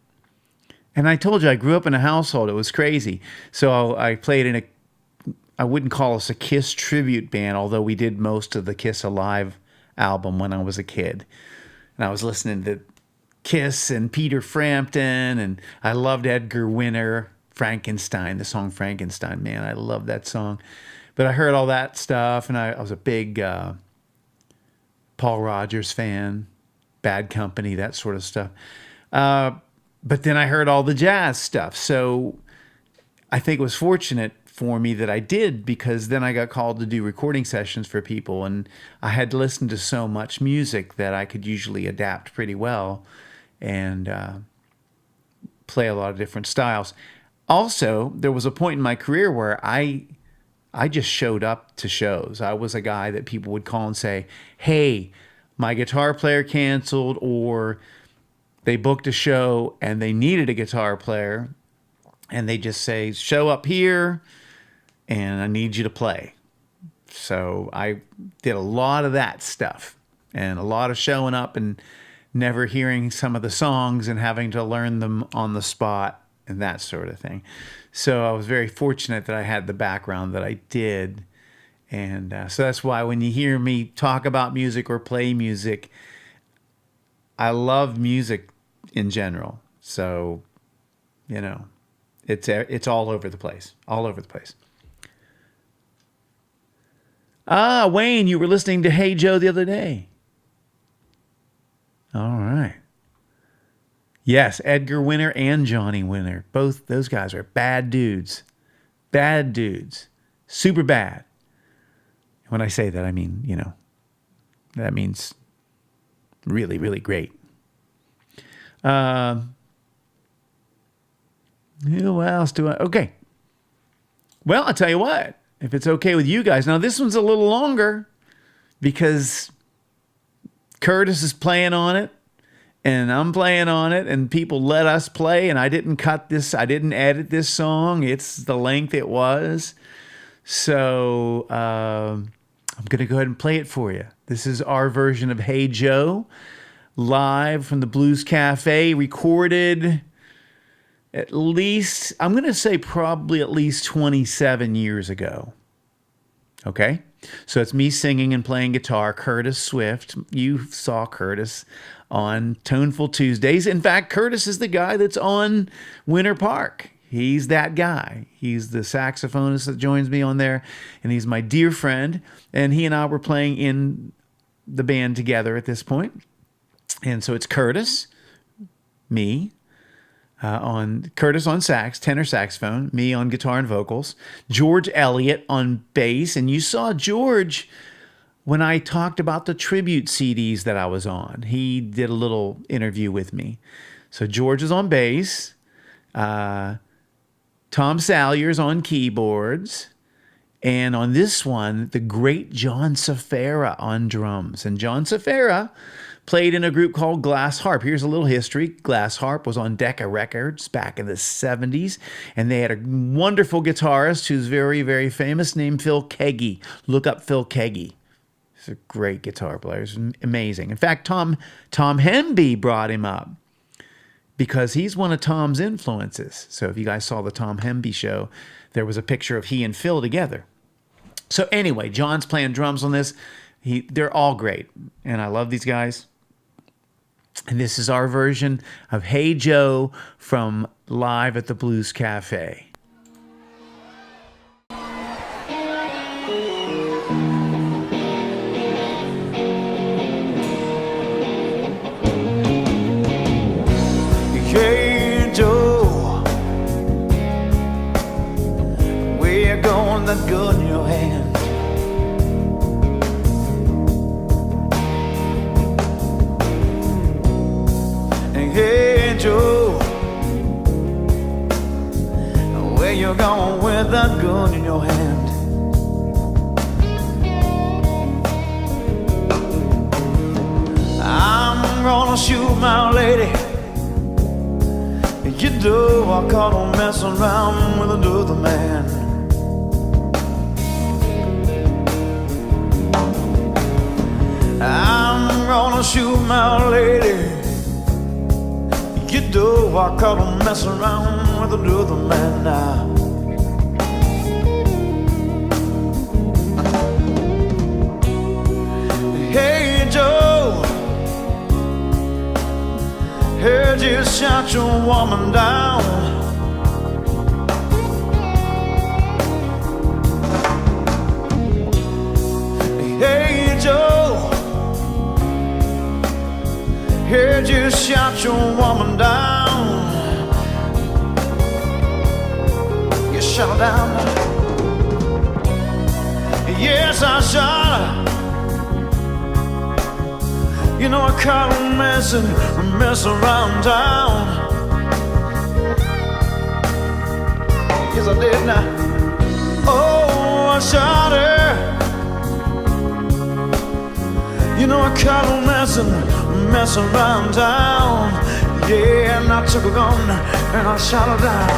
And I told you, I grew up in a household. It was crazy. So I played in I wouldn't call us a Kiss tribute band, although we did most of the Kiss Alive album when I was a kid. And I was listening to Kiss and Peter Frampton, and I loved Edgar Winter, Frankenstein, the song Frankenstein. Man, I love that song. But I heard all that stuff, and I was a big Paul Rodgers fan, Bad Company, that sort of stuff. But then I heard all the jazz stuff. So I think it was fortunate for me that I did, because then I got called to do recording sessions for people, and I had listened to so much music that I could usually adapt pretty well and play a lot of different styles. Also, there was a point in my career where I just showed up to shows. I was a guy that people would call and say, hey, my guitar player canceled, or they booked a show and they needed a guitar player, and they just say, show up here and I need you to play. So I did a lot of that stuff, and a lot of showing up and never hearing some of the songs and having to learn them on the spot and that sort of thing. So I was very fortunate that I had the background that I did. And so that's why when you hear me talk about music or play music, I love music in general. So, you know, it's all over the place, all over the place. Ah, Wayne, you were listening to Hey Joe the other day. All right. Yes, Edgar Winter and Johnny Winter. Both those guys are bad dudes. Bad dudes. Super bad. When I say that, I mean, you know, that means really, really great. Who else do I... Okay. Well, I'll tell you what. If it's okay with you guys. Now, this one's a little longer because Curtis is playing on it and I'm playing on it, and people let us play, and I didn't cut this. I didn't edit this song. It's the length it was. So I'm going to go ahead and play it for you. This is our version of Hey Joe, live from the Blues Cafe, recorded at least, I'm going to say probably at least 27 years ago. Okay? So it's me singing and playing guitar. Curtis Swift. You saw Curtis on Toneful Tuesdays. In fact, Curtis is the guy that's on Winter Park. He's that guy. He's the saxophonist that joins me on there, and he's my dear friend. And he and I were playing in the band together at this point. And so it's Curtis, me, Curtis on sax, tenor saxophone, me on guitar and vocals, George Elliott on bass. And you saw George when I talked about the tribute CDs that I was on. He did a little interview with me. So George is on bass. Tom Salyer's on keyboards. And on this one, the great John Safara on drums. And John Safara played in a group called Glass Harp. Here's a little history. Glass Harp was on Decca Records back in the 70s. And they had a wonderful guitarist who's very, very famous named Phil Keggy. Look up Phil Keggy. He's a great guitar player. He's amazing. In fact, Tom Hemby brought him up because he's one of Tom's influences. So if you guys saw the Tom Hemby show, there was a picture of he and Phil together. So anyway, John's playing drums on this. They're all great, and I love these guys. And this is our version of Hey Joe from Live at the Blues Cafe. Hey Joe, where you going, that gun in your hand? Hey Joe, where you going with that gun in your hand? I'm gonna shoot my lady. You know I caught her messing around with another man. I'm gonna shoot my lady. You know I caught him messing around with another man now. Hey Joe, heard you shot your woman down. Hey Joe, heard you shot your woman down. You shot her down. Yes, I shot her. You know I caught her messing around town. Yes, I did now. Oh, I shot her. You know I caught her messing around town. Yeah, and I took a gun and I shot her down.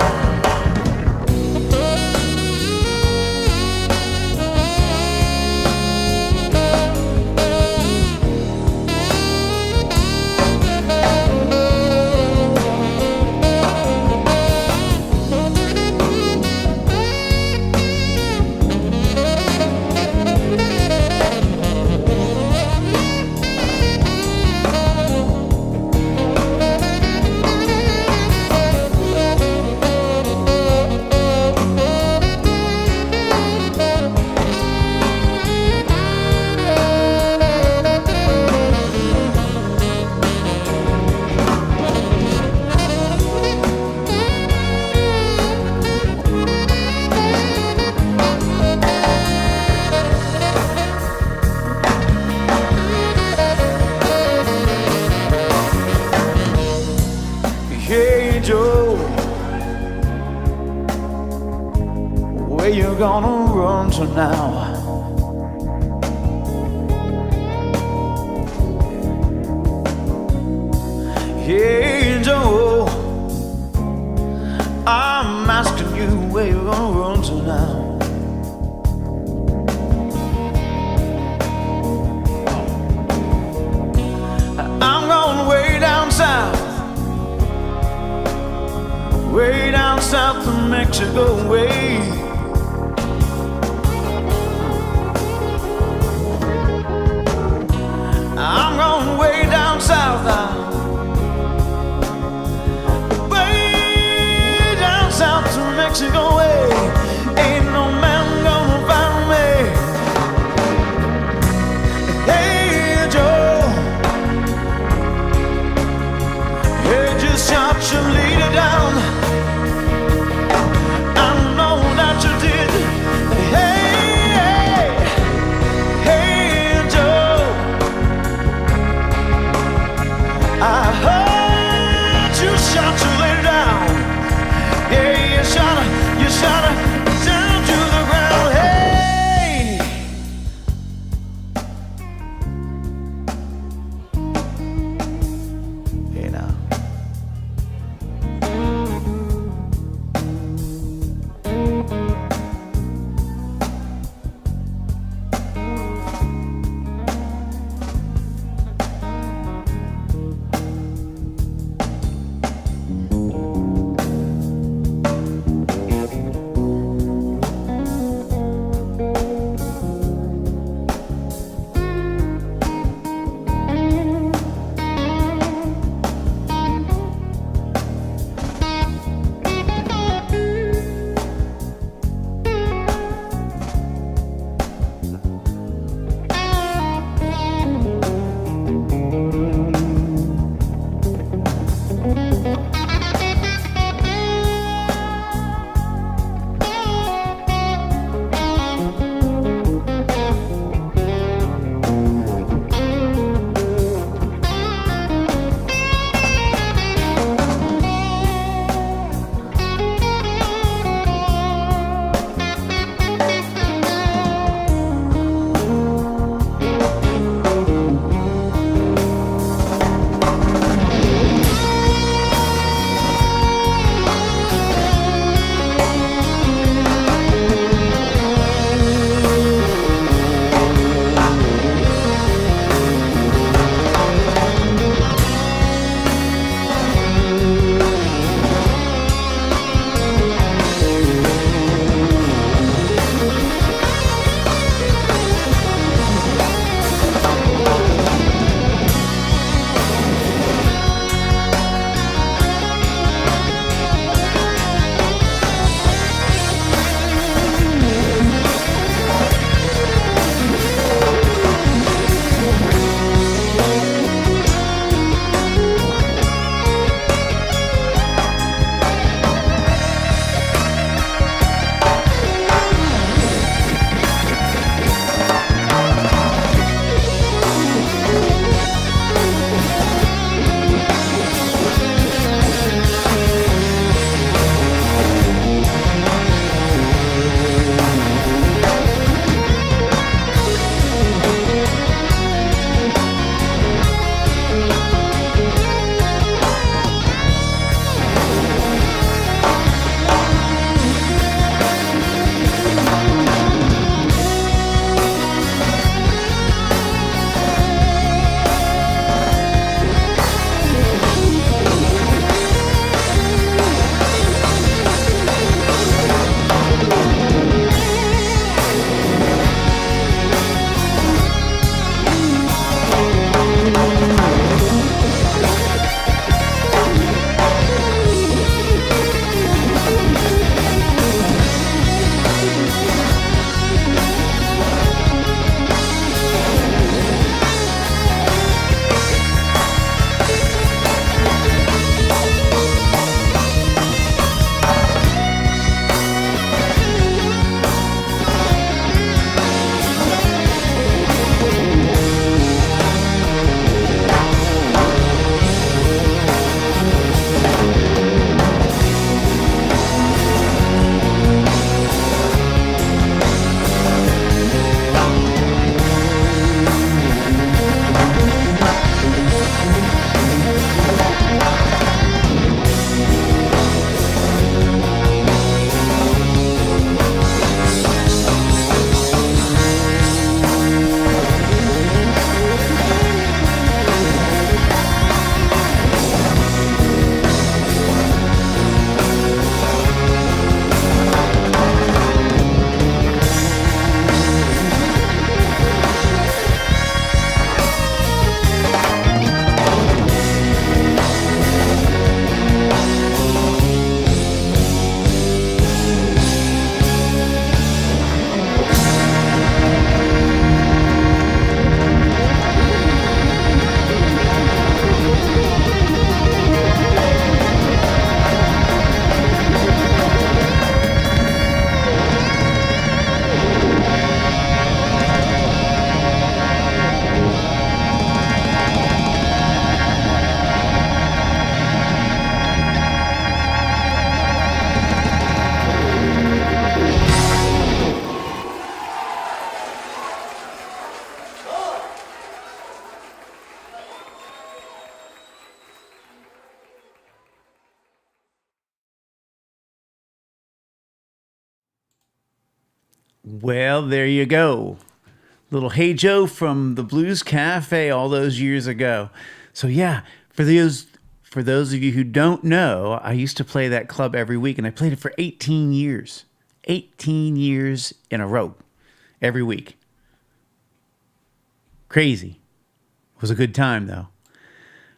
Hey Joe, where you gonna run to now? Hey Joe, I'm asking you where you gonna run to now? I'm going way down south. Way down south of Mexico way. I'm going way down south now. Way down south to Mexico way. Ain't no man gonna find me. Hey Joe, hey, just shot your leader down. You Well, there you go. Little Hey Joe from the Blues Cafe all those years ago. So yeah, for those of you who don't know, I used to play that club every week, and I played it for 18 years. 18 years in a row, every week. Crazy. It was a good time, though.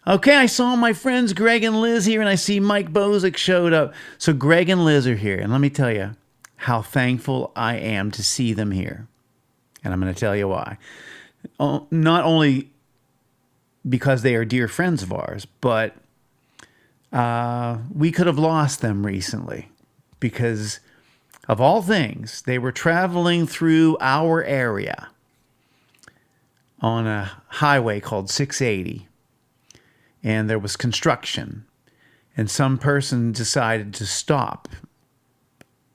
Okay, I saw my friends Greg and Liz here, and I see Mike Bosick showed up. So Greg and Liz are here, and let me tell you how thankful I am to see them here. And I'm going to tell you why. Not only because they are dear friends of ours, but we could have lost them recently because, of all things, they were traveling through our area on a highway called 680, and there was construction, and some person decided to stop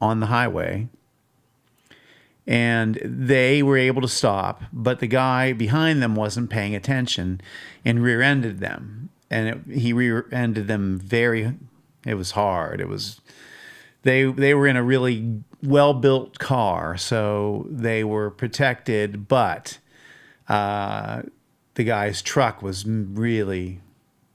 on the highway, and they were able to stop, but the guy behind them wasn't paying attention and rear-ended them. And he rear-ended them it was hard. They were in a really well-built car, so they were protected, but the guy's truck was really,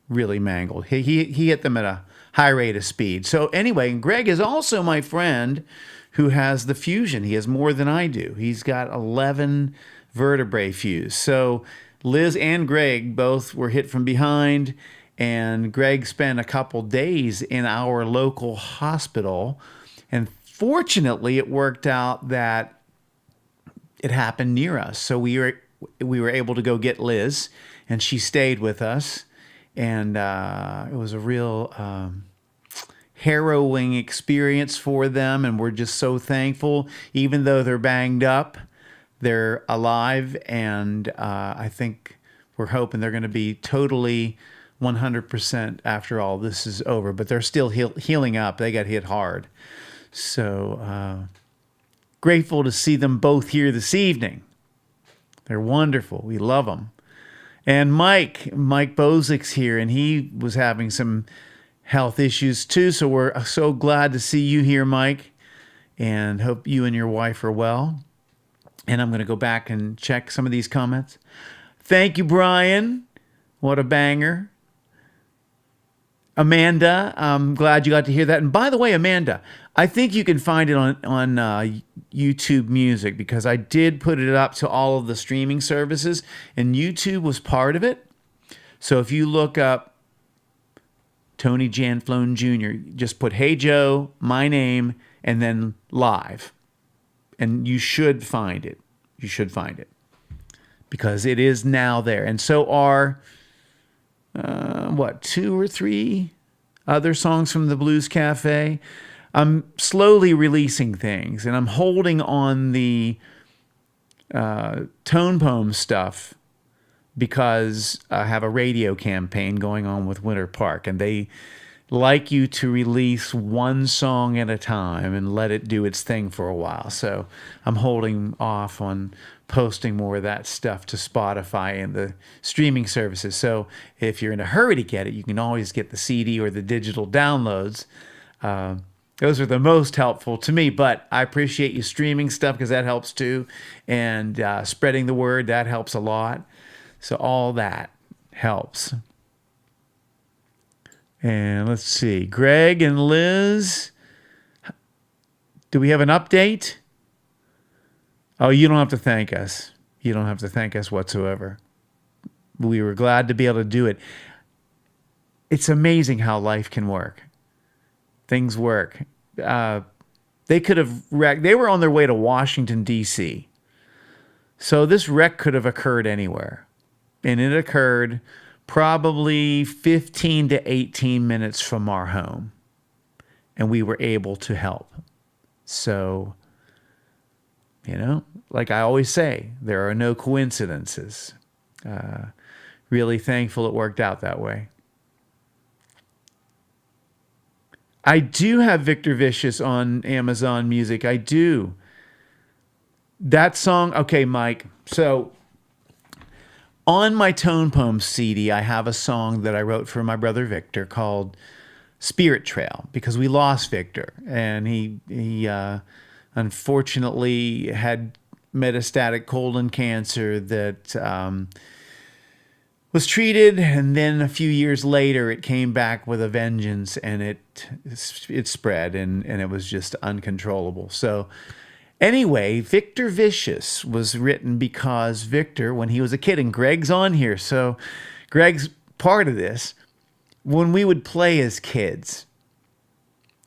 really mangled. He hit them at a high rate of speed. So anyway, Greg is also my friend who has the fusion. He has more than I do. He's got 11 vertebrae fused. So Liz and Greg both were hit from behind, and Greg spent a couple days in our local hospital. And fortunately, it worked out that it happened near us. So we were able to go get Liz, and she stayed with us. And it was a real harrowing experience for them, and we're just so thankful. Even though they're banged up, they're alive, and I think we're hoping they're going to be totally 100% after all this is over. But they're still healing up. They got hit hard. So grateful to see them both here this evening. They're wonderful. We love them. And Mike Bosick's here, and he was having some health issues too. So we're so glad to see you here, Mike, and hope you and your wife are well. And I'm going to go back and check some of these comments. Thank you, Brian. What a banger. Amanda, I'm glad you got to hear that. And by the way, Amanda, I think you can find it on YouTube Music, because I did put it up to all of the streaming services, and YouTube was part of it. So if you look up Tony Janflone Jr., just put Hey Joe, my name, and then live, and you should find it. You should find it, because it is now there. And so are 2 or 3 other songs from the Blues Cafe. I'm slowly releasing things, and I'm holding on the tone poem stuff because I have a radio campaign going on with Winter Park, and they like you to release one song at a time and let it do its thing for a while. So I'm holding off on posting more of that stuff to Spotify and the streaming services. So if you're in a hurry to get it, you can always get the CD or the digital downloads. Those are the most helpful to me, but I appreciate you streaming stuff, because that helps too. And spreading the word, that helps a lot. So all that helps. And let's see, Greg and Liz, do we have an update? Oh, you don't have to thank us. You don't have to thank us whatsoever. We were glad to be able to do it. It's amazing how life can work. Things work. They could have wrecked. They were on their way to Washington, D.C. So this wreck could have occurred anywhere. And it occurred probably 15 to 18 minutes from our home. And we were able to help. So, like I always say, there are no coincidences. Really thankful it worked out that way. I do have Victor Vicious on Amazon Music. I do. That song, okay, Mike. So on my Tone Poems CD, I have a song that I wrote for my brother Victor called Spirit Trail, because we lost Victor, and he unfortunately had metastatic colon cancer that was treated, and then a few years later it came back with a vengeance, and it spread, and it was just uncontrollable. So anyway, Victor Vicious was written because Victor, when he was a kid, and Greg's on here, so Greg's part of this, when we would play as kids,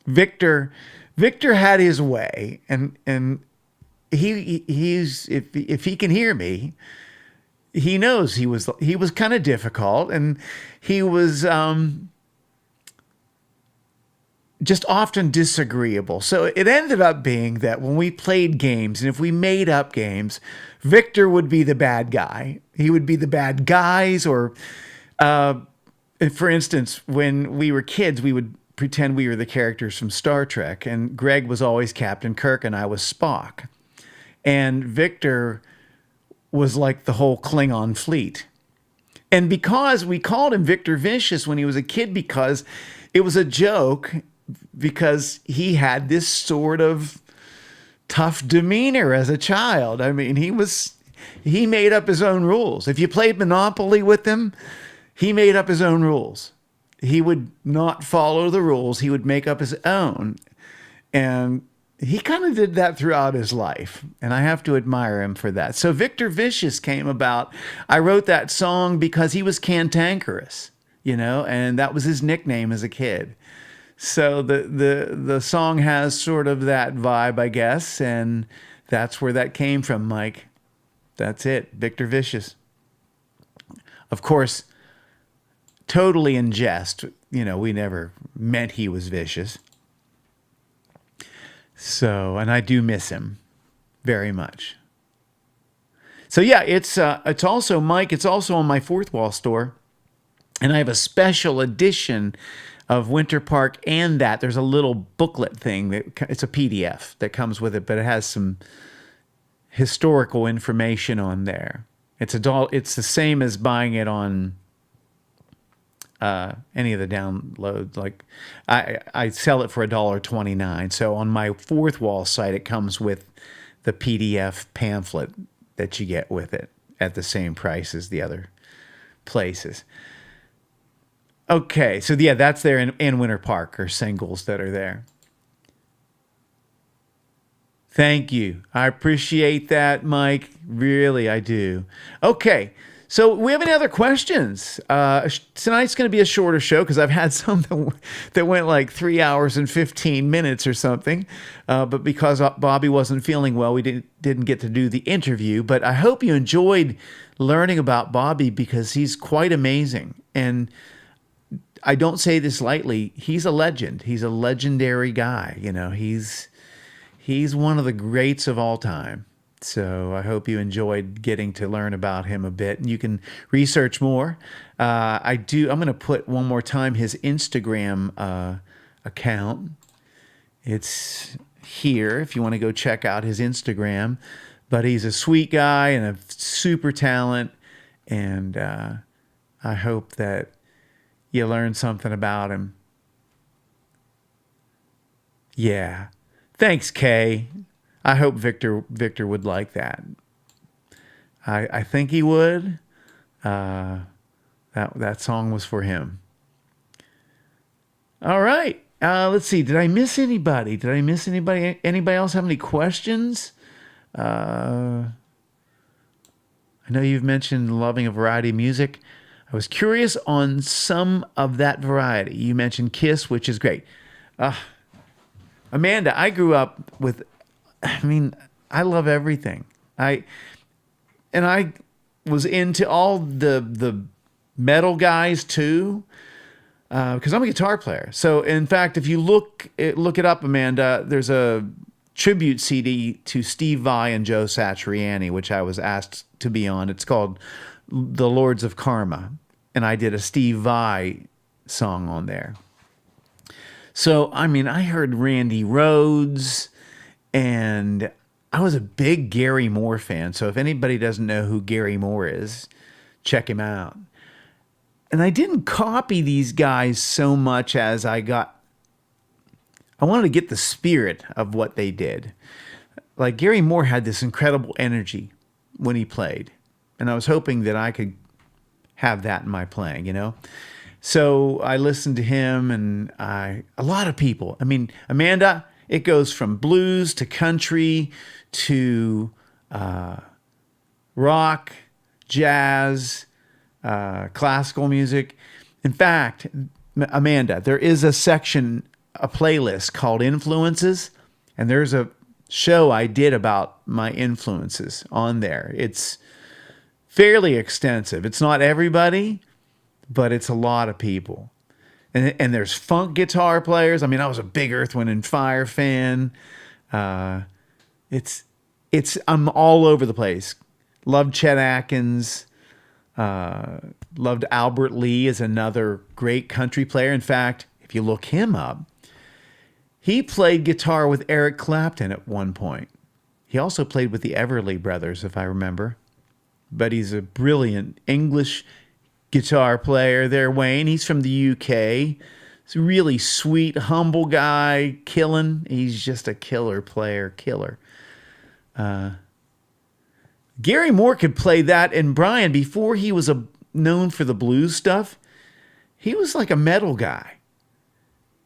Victor had his way, and he's if he can hear me, he knows he was kind of difficult, and he was just often disagreeable. So it ended up being that when we played games, and if we made up games, Victor would be the bad guy. He would be the bad guys, or for instance, when we were kids, we would pretend we were the characters from Star Trek, and Greg was always Captain Kirk, and I was Spock. And Victor was like the whole Klingon fleet. And because we called him Victor Vicious when he was a kid, because it was a joke, because he had this sort of tough demeanor as a child. I mean, he made up his own rules. If you played Monopoly with him, he made up his own rules. He would not follow the rules. He would make up his own. And he kind of did that throughout his life, and I have to admire him for that. So Victor Vicious came about. I wrote that song because he was cantankerous, and that was his nickname as a kid. So the song has sort of that vibe, I guess, and that's where that came from, Mike. That's it, Victor Vicious. Of course, totally in jest. We never meant he was vicious. So, and I do miss him very much. So yeah, it's also, Mike, it's also on my Fourth Wall store, and I have a special edition of Winter Park and that. There's a little booklet thing it's a PDF that comes with it, but it has some historical information on there. It's the same as buying it on any of the downloads. Like I sell it for $1.29. So on my Fourth Wall site, it comes with the PDF pamphlet that you get with it at the same price as the other places. Okay, so yeah, that's there in Winter Park, or singles that are there. Thank you. I appreciate that, Mike. Really, I do. Okay. So we have any other questions? Tonight's going to be a shorter show because I've had some that went like 3 hours and 15 minutes or something. But because Bobby wasn't feeling well, we didn't get to do the interview. But I hope you enjoyed learning about Bobby, because he's quite amazing. And I don't say this lightly. He's a legend. He's a legendary guy. He's one of the greats of all time. So I hope you enjoyed getting to learn about him a bit, and you can research more. I'm going to put one more time his Instagram account. It's here if you want to go check out his Instagram. But he's a sweet guy and a super talent, and I hope that you learn something about him. Yeah. Thanks, Kay. I hope Victor would like that. I think he would. That song was for him. All right. Let's see. Did I miss anybody? Anybody else have any questions? I know you've mentioned loving a variety of music. I was curious on some of that variety. You mentioned Kiss, which is great. Amanda, I grew up with, I love everything. I was into all the metal guys too, because I'm a guitar player. So in fact, if you look it up, Amanda, there's a tribute CD to Steve Vai and Joe Satriani, which I was asked to be on. It's called The Lords of Karma, and I did a Steve Vai song on there. So, I heard Randy Rhoads, and I was a big Gary Moore fan. So if anybody doesn't know who Gary Moore is, check him out. And I didn't copy these guys so much as I wanted to get the spirit of what they did. like Gary Moore had this incredible energy when he played. And I was hoping that I could have that in my playing, you know? So I listened to him and a lot of people. I mean, Amanda, it goes from blues to country to rock, jazz, classical music. In fact, Amanda, there is a section, a playlist called Influences, and there's a show I did about my influences on there. It's fairly extensive. It's not everybody, but it's a lot of people. And there's funk guitar players. I mean, I was a big Earth, Wind and Fire fan. I'm all over the place. Loved Chet Atkins. Loved Albert Lee as another great country player. In fact, if you look him up, he played guitar with Eric Clapton at one point. He also played with the Everly Brothers, if I remember. But he's a brilliant English guitar player there, Wayne. He's from the UK. He's a really sweet, humble guy, killing. He's just a killer player, killer. Gary Moore could play that, and Brian, before he was known for the blues stuff, he was like a metal guy.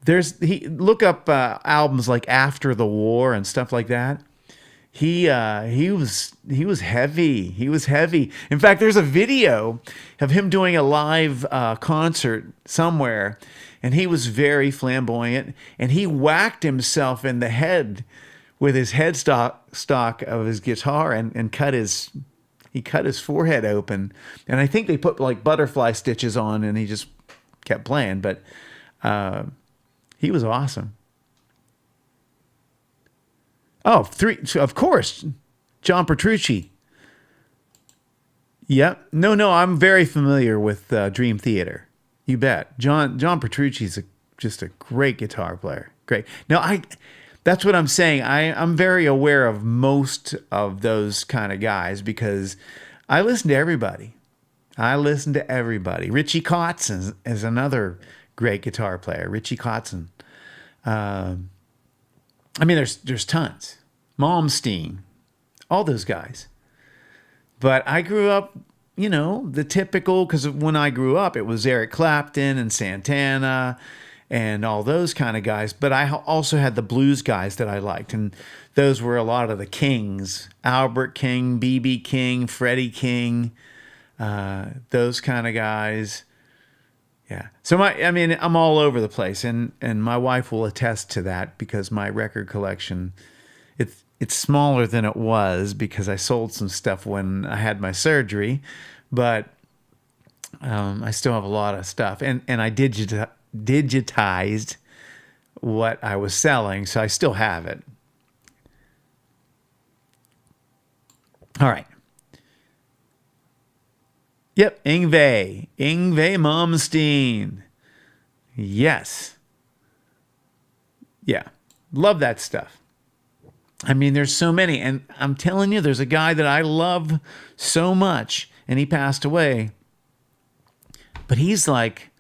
Look up albums like After the War and stuff like that. He was heavy. He was heavy. In fact, there's a video of him doing a live concert somewhere, and he was very flamboyant, and he whacked himself in the head with his headstock of his guitar and cut his forehead open. And I think they put like butterfly stitches on, and he just kept playing. But he was awesome. Oh, of course, John Petrucci. Yep. No, I'm very familiar with Dream Theater. You bet. John Petrucci's just a great guitar player. Great. Now, that's what I'm saying. I'm very aware of most of those kind of guys because I listen to everybody. Richie Kotzen is another great guitar player. Richie Kotzen. I mean, there's tons. Malmsteen, all those guys. But I grew up, you know, the typical, because when I grew up, it was Eric Clapton and Santana and all those kind of guys. But I also had the blues guys that I liked. And those were a lot of the Kings. Albert King, B.B. King, Freddie King, those kind of guys. Yeah. So I'm all over the place, and my wife will attest to that because my record collection, it's smaller than it was because I sold some stuff when I had my surgery, but I still have a lot of stuff, and I digitized what I was selling, so I still have it. All right. Yep, Yngwie Malmsteen. Yes. Yeah, love that stuff. I mean, there's so many, and I'm telling you, there's a guy that I love so much, and he passed away. But he's like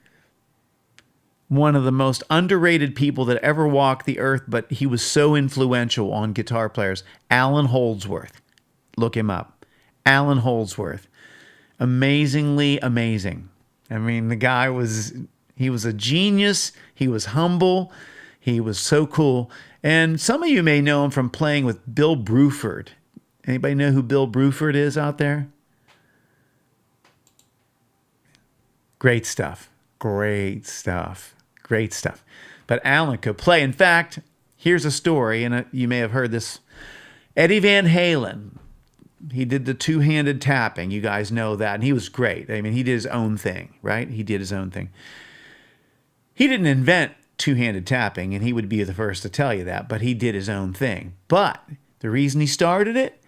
one of the most underrated people that ever walked the earth, but he was so influential on guitar players. Alan Holdsworth. Look him up. Alan Holdsworth. Amazingly amazing. I mean, the guy he was a genius. He was humble. He was so cool. And some of you may know him from playing with Bill Bruford. Anybody know who Bill Bruford is out there? Great stuff. Great stuff. Great stuff. But Alan could play. In fact, here's a story, and you may have heard this. Eddie Van Halen, he did the two-handed tapping. You guys know that. And he was great. I mean, he did his own thing, right? He did his own thing. He didn't invent two-handed tapping, and he would be the first to tell you that, but he did his own thing. But the reason he started it,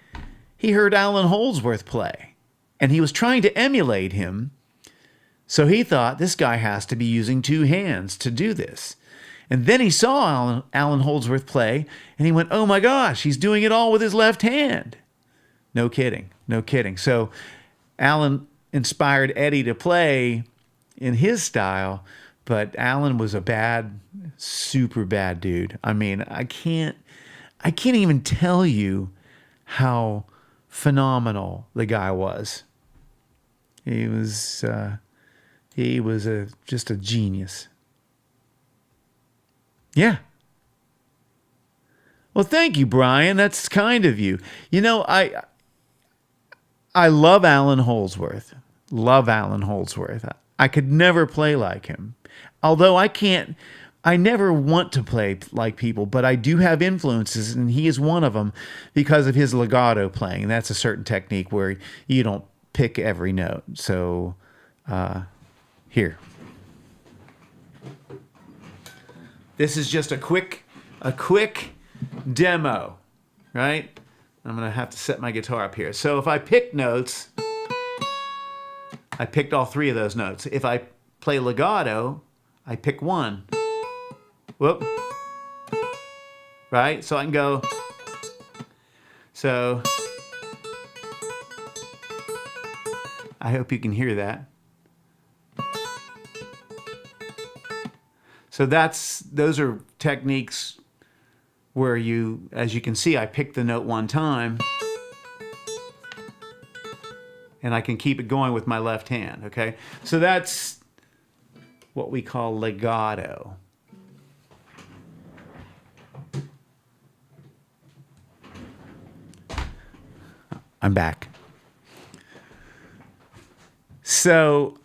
he heard Alan Holdsworth play, and he was trying to emulate him. So he thought, this guy has to be using two hands to do this. And then he saw Alan Holdsworth play, and he went, oh my gosh, he's doing it all with his left hand. No kidding. No kidding. So Alan inspired Eddie to play in his style, but Alan was a super bad dude. I mean, I can't even tell you how phenomenal the guy was. He was just a genius. Yeah. Well, thank you, Brian. That's kind of you. You know, I love Alan Holdsworth. Love Alan Holdsworth. I could never play like him. Although I never want to play like people, but I do have influences, and he is one of them because of his legato playing. That's a certain technique where you don't pick every note. So, here. This is just a quick demo, right? I'm going to have to set my guitar up here. So if I pick notes, I picked all three of those notes. If I play legato, I pick one. Whoop. Right? So I can go. So I hope you can hear that. So those are techniques where you, as you can see, I pick the note one time and I can keep it going with my left hand, okay? So that's what we call legato. I'm back. So,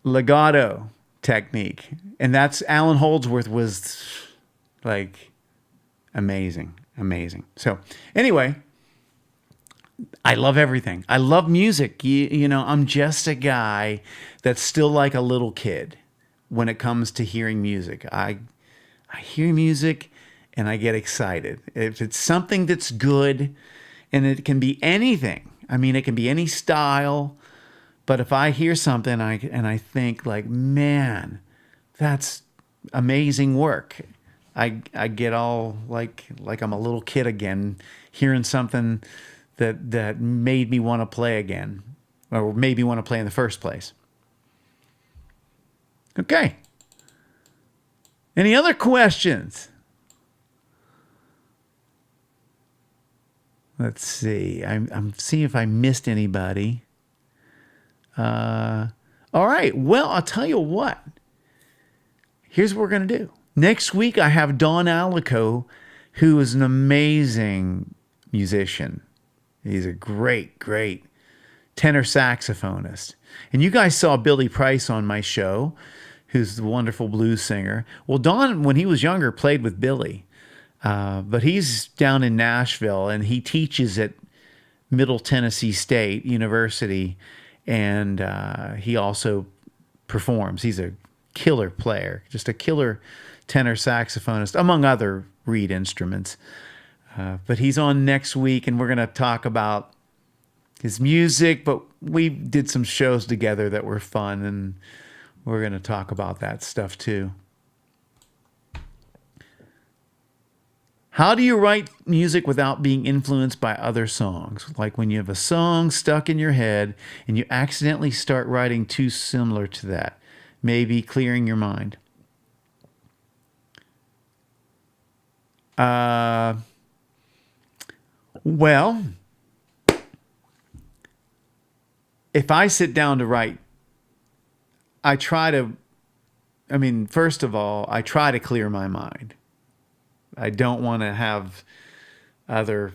legato technique. And that's, Alan Holdsworth was like amazing. So, anyway, I love everything. I love music. You know, I'm just a guy that's still like a little kid when it comes to hearing music. I hear music and I get excited. If it's something that's good, and it can be anything. I mean, it can be any style. But if I hear something and I think like, man, that's amazing work, I get all like I'm a little kid again, hearing something that made me want to play again, or made me want to play in the first place. Okay. Any other questions? Let's see. I'm seeing if I missed anybody. All right. Well, I'll tell you what. Here's what we're going to do. Next week, I have Don Alico, who is an amazing musician. He's a great, great tenor saxophonist. And you guys saw Billy Price on my show, who's the wonderful blues singer. Well, Don, when he was younger, played with Billy. But he's down in Nashville, and he teaches at Middle Tennessee State University, and he also performs. He's a killer player, just a killer tenor saxophonist, among other reed instruments. But he's on next week, and we're going to talk about his music, but we did some shows together that were fun, and we're going to talk about that stuff too. How do you write music without being influenced by other songs? Like when you have a song stuck in your head and you accidentally start writing too similar to that, maybe clearing your mind. Well, if I sit down to write, first of all, I try to clear my mind. I don't want to have other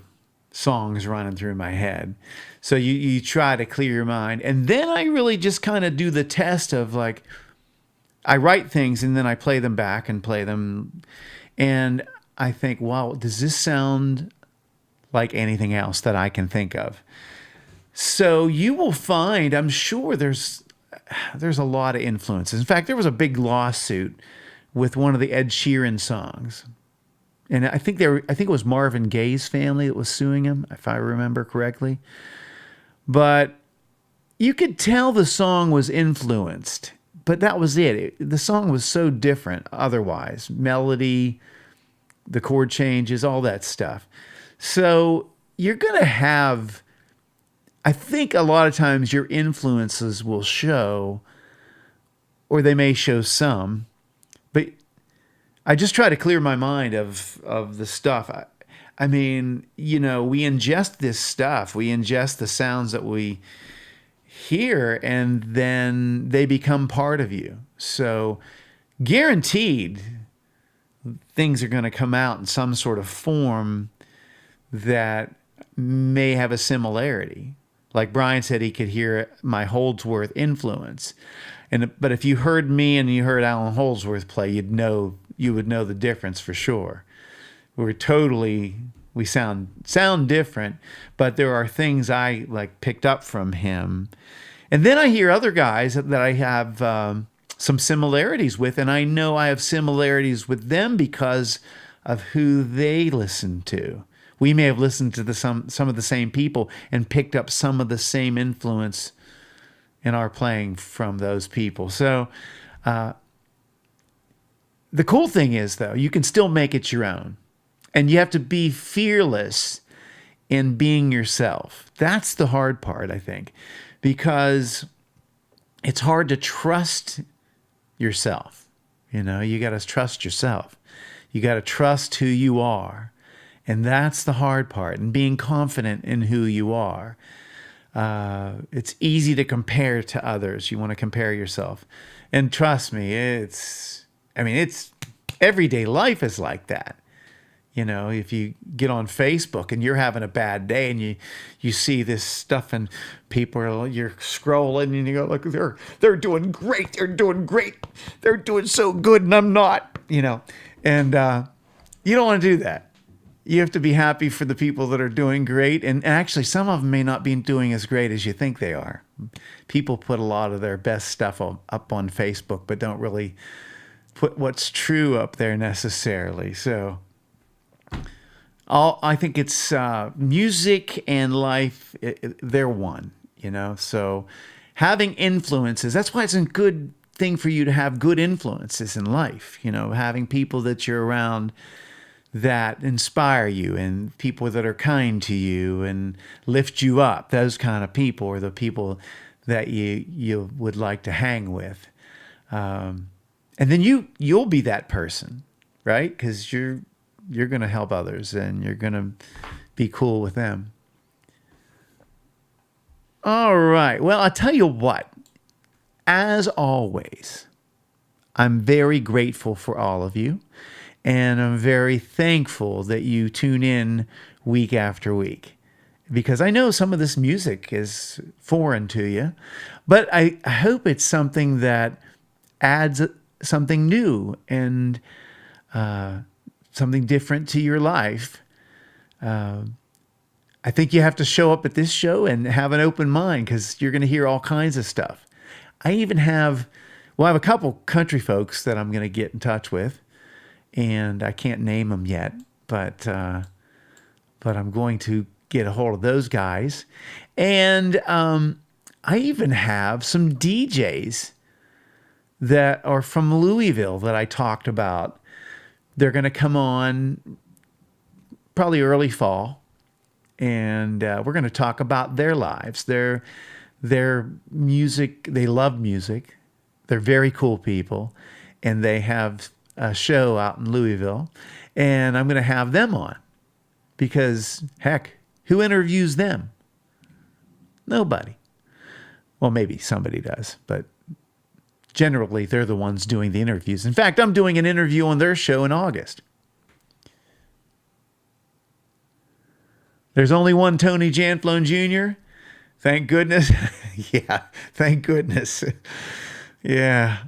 songs running through my head. So you try to clear your mind. And then I really just kind of do the test of like, I write things and then I play them back and play them. And I think, wow, does this sound like anything else that I can think of? So you will find, I'm sure there's a lot of influences. In fact, there was a big lawsuit with one of the Ed Sheeran songs. And I think it was Marvin Gaye's family that was suing him, if I remember correctly. But you could tell the song was influenced, but that was it. The song was so different otherwise. Melody, the chord changes, all that stuff. So you're going to have, I think a lot of times your influences will show, or they may show some, but I just try to clear my mind of the stuff. I mean, you know, we ingest this stuff. We ingest the sounds that we hear, and then they become part of you. So guaranteed things are going to come out in some sort of form that may have a similarity. Like Brian said, he could hear my Holdsworth influence. But if you heard me and you heard Alan Holdsworth play, you would know the difference for sure. We sound different, but there are things I like picked up from him. And then I hear other guys that I have some similarities with, and I know I have similarities with them because of who they listen to. We may have listened to some of the same people and picked up some of the same influence in our playing from those people. So the cool thing is, though, you can still make it your own. And you have to be fearless in being yourself. That's the hard part, I think, because it's hard to trust yourself. You know, you got to trust yourself. You got to trust who you are. And that's the hard part, and being confident in who you are. It's easy to compare to others. You want to compare yourself. And trust me, it's everyday life is like that. You know, if you get on Facebook and you're having a bad day and you see this stuff and you're scrolling and you go, look, they're doing great. They're doing great. They're doing so good and I'm not, you know. And you don't want to do that. You have to be happy for the people that are doing great. And actually, some of them may not be doing as great as you think they are. People put a lot of their best stuff up on Facebook, but don't really put what's true up there necessarily. So I think it's music and life, they're one, you know. So having influences, that's why it's a good thing for you to have good influences in life, you know, having people that you're around that inspire you and people that are kind to you and lift you up. Those kind of people are the people that you would like to hang with. And then you'll be that person, right? Because you're going to help others and you're going to be cool with them. All right. Well, I'll tell you what. As always, I'm very grateful for all of you. And I'm very thankful that you tune in week after week. Because I know some of this music is foreign to you. But I hope it's something that adds something new and something different to your life. I think you have to show up at this show and have an open mind because you're going to hear all kinds of stuff. I even have a couple country folks that I'm going to get in touch with, and I can't name them yet, but I'm going to get a hold of those guys. And I even have some DJs that are from Louisville that I talked about. They're going to come on probably early fall, and we're going to talk about their lives, their music. They love music. They're very cool people, and they have a show out in Louisville, and I'm going to have them on because, heck, who interviews them? Nobody. Well, maybe somebody does, but generally, they're the ones doing the interviews. In fact, I'm doing an interview on their show in August. There's only one Tony Janflone Jr. Thank goodness. Yeah, thank goodness. Yeah.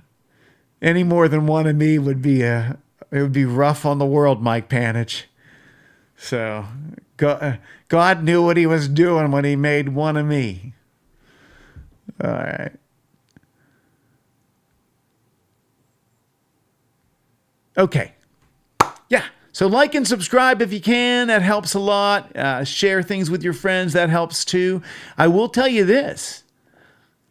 Any more than one of me would be it would be rough on the world, Mike Panich. So God knew what he was doing when he made one of me. All right. Okay. Yeah. So like and subscribe if you can. That helps a lot. Share things with your friends. That helps too. I will tell you this.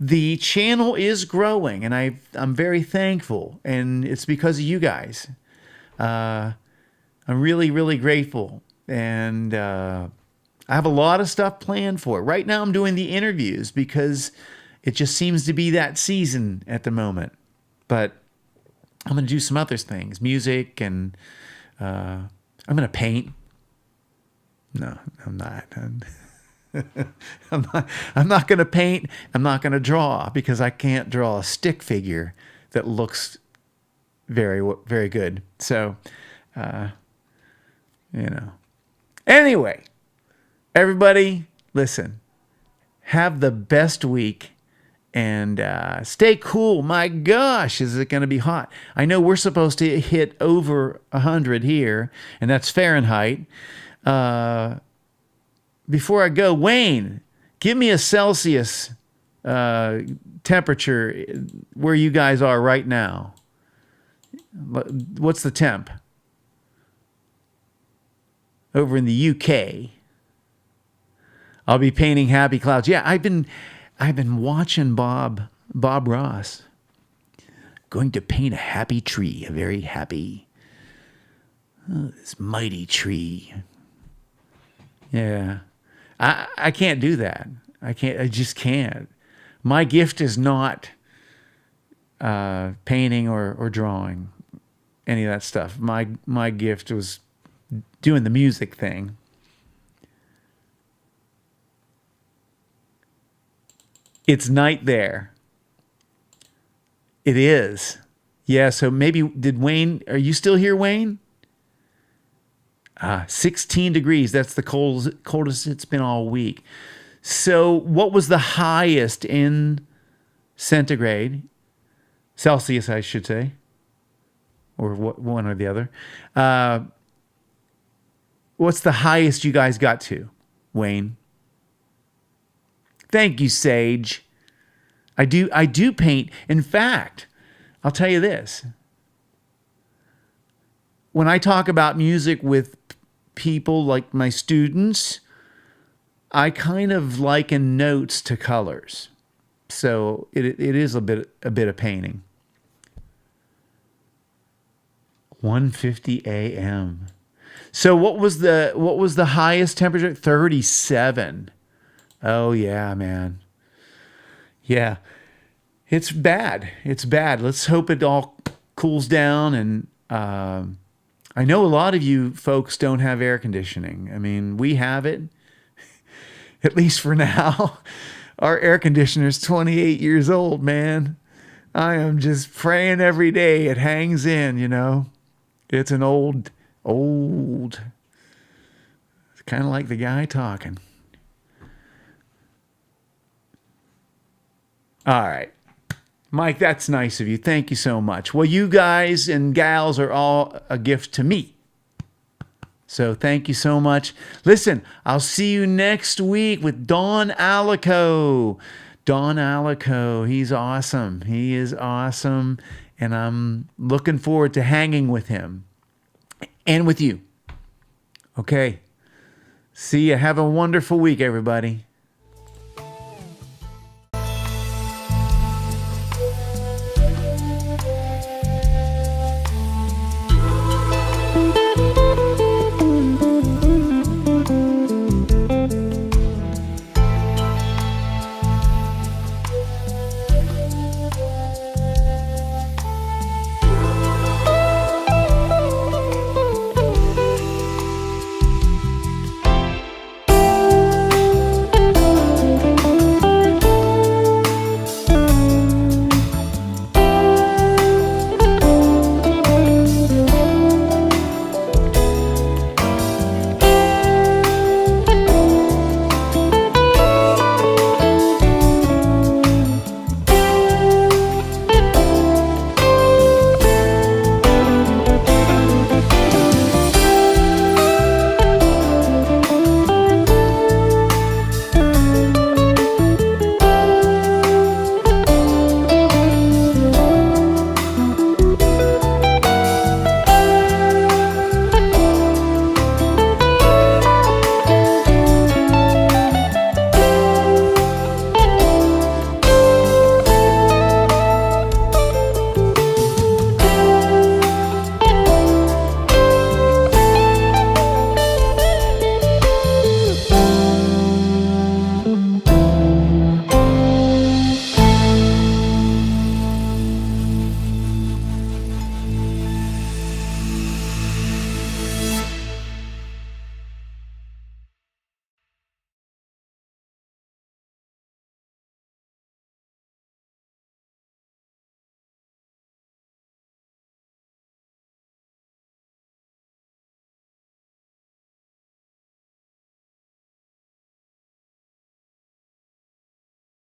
The channel is growing, and I'm very thankful, and it's because of you guys. I'm really, really grateful, and I have a lot of stuff planned for it. Right now I'm doing the interviews because it just seems to be that season at the moment. But I'm going to do some other things, music, and I'm going to paint. No, I'm not. I'm not going to paint. I'm not going to draw because I can't draw a stick figure that looks very, very good. So, Anyway, everybody, listen. Have the best week and stay cool. My gosh, is it going to be hot? I know we're supposed to hit over 100 here, and that's Fahrenheit. Before I go, Wayne, give me a Celsius temperature where you guys are right now. What's the temp? Over in the UK. I'll be painting happy clouds. Yeah, I've been watching Bob Ross. Going to paint a happy tree, a very happy, this mighty tree. Yeah. I can't do that. I just can't. My gift is not painting or drawing, any of that stuff. My gift was doing the music thing. It's night there. It is. Yeah, so maybe, did Wayne, are you still here, Wayne? 16 degrees. That's the coldest it's been all week. So what was the highest in centigrade? Celsius, I should say. Or one or the other. What's the highest you guys got to, Wayne? Thank you, Sage. I do paint. In fact, I'll tell you this. When I talk about music with people like my students, I kind of liken notes to colors. So it is a bit of painting. 1:50 a.m. So what was the highest temperature? 37. Oh yeah, man. Yeah. It's bad. It's bad. Let's hope it all cools down. And I know a lot of you folks don't have air conditioning. I mean, we have it, at least for now. Our air conditioner's 28 years old, man. I am just praying every day it hangs in, It's an old. It's kind of like the guy talking. All right. Mike, that's nice of you. Thank you so much. Well, you guys and gals are all a gift to me. So thank you so much. Listen, I'll see you next week with Don Alico. Don Alico, he's awesome. He is awesome. And I'm looking forward to hanging with him and with you. Okay. See you. Have a wonderful week, everybody.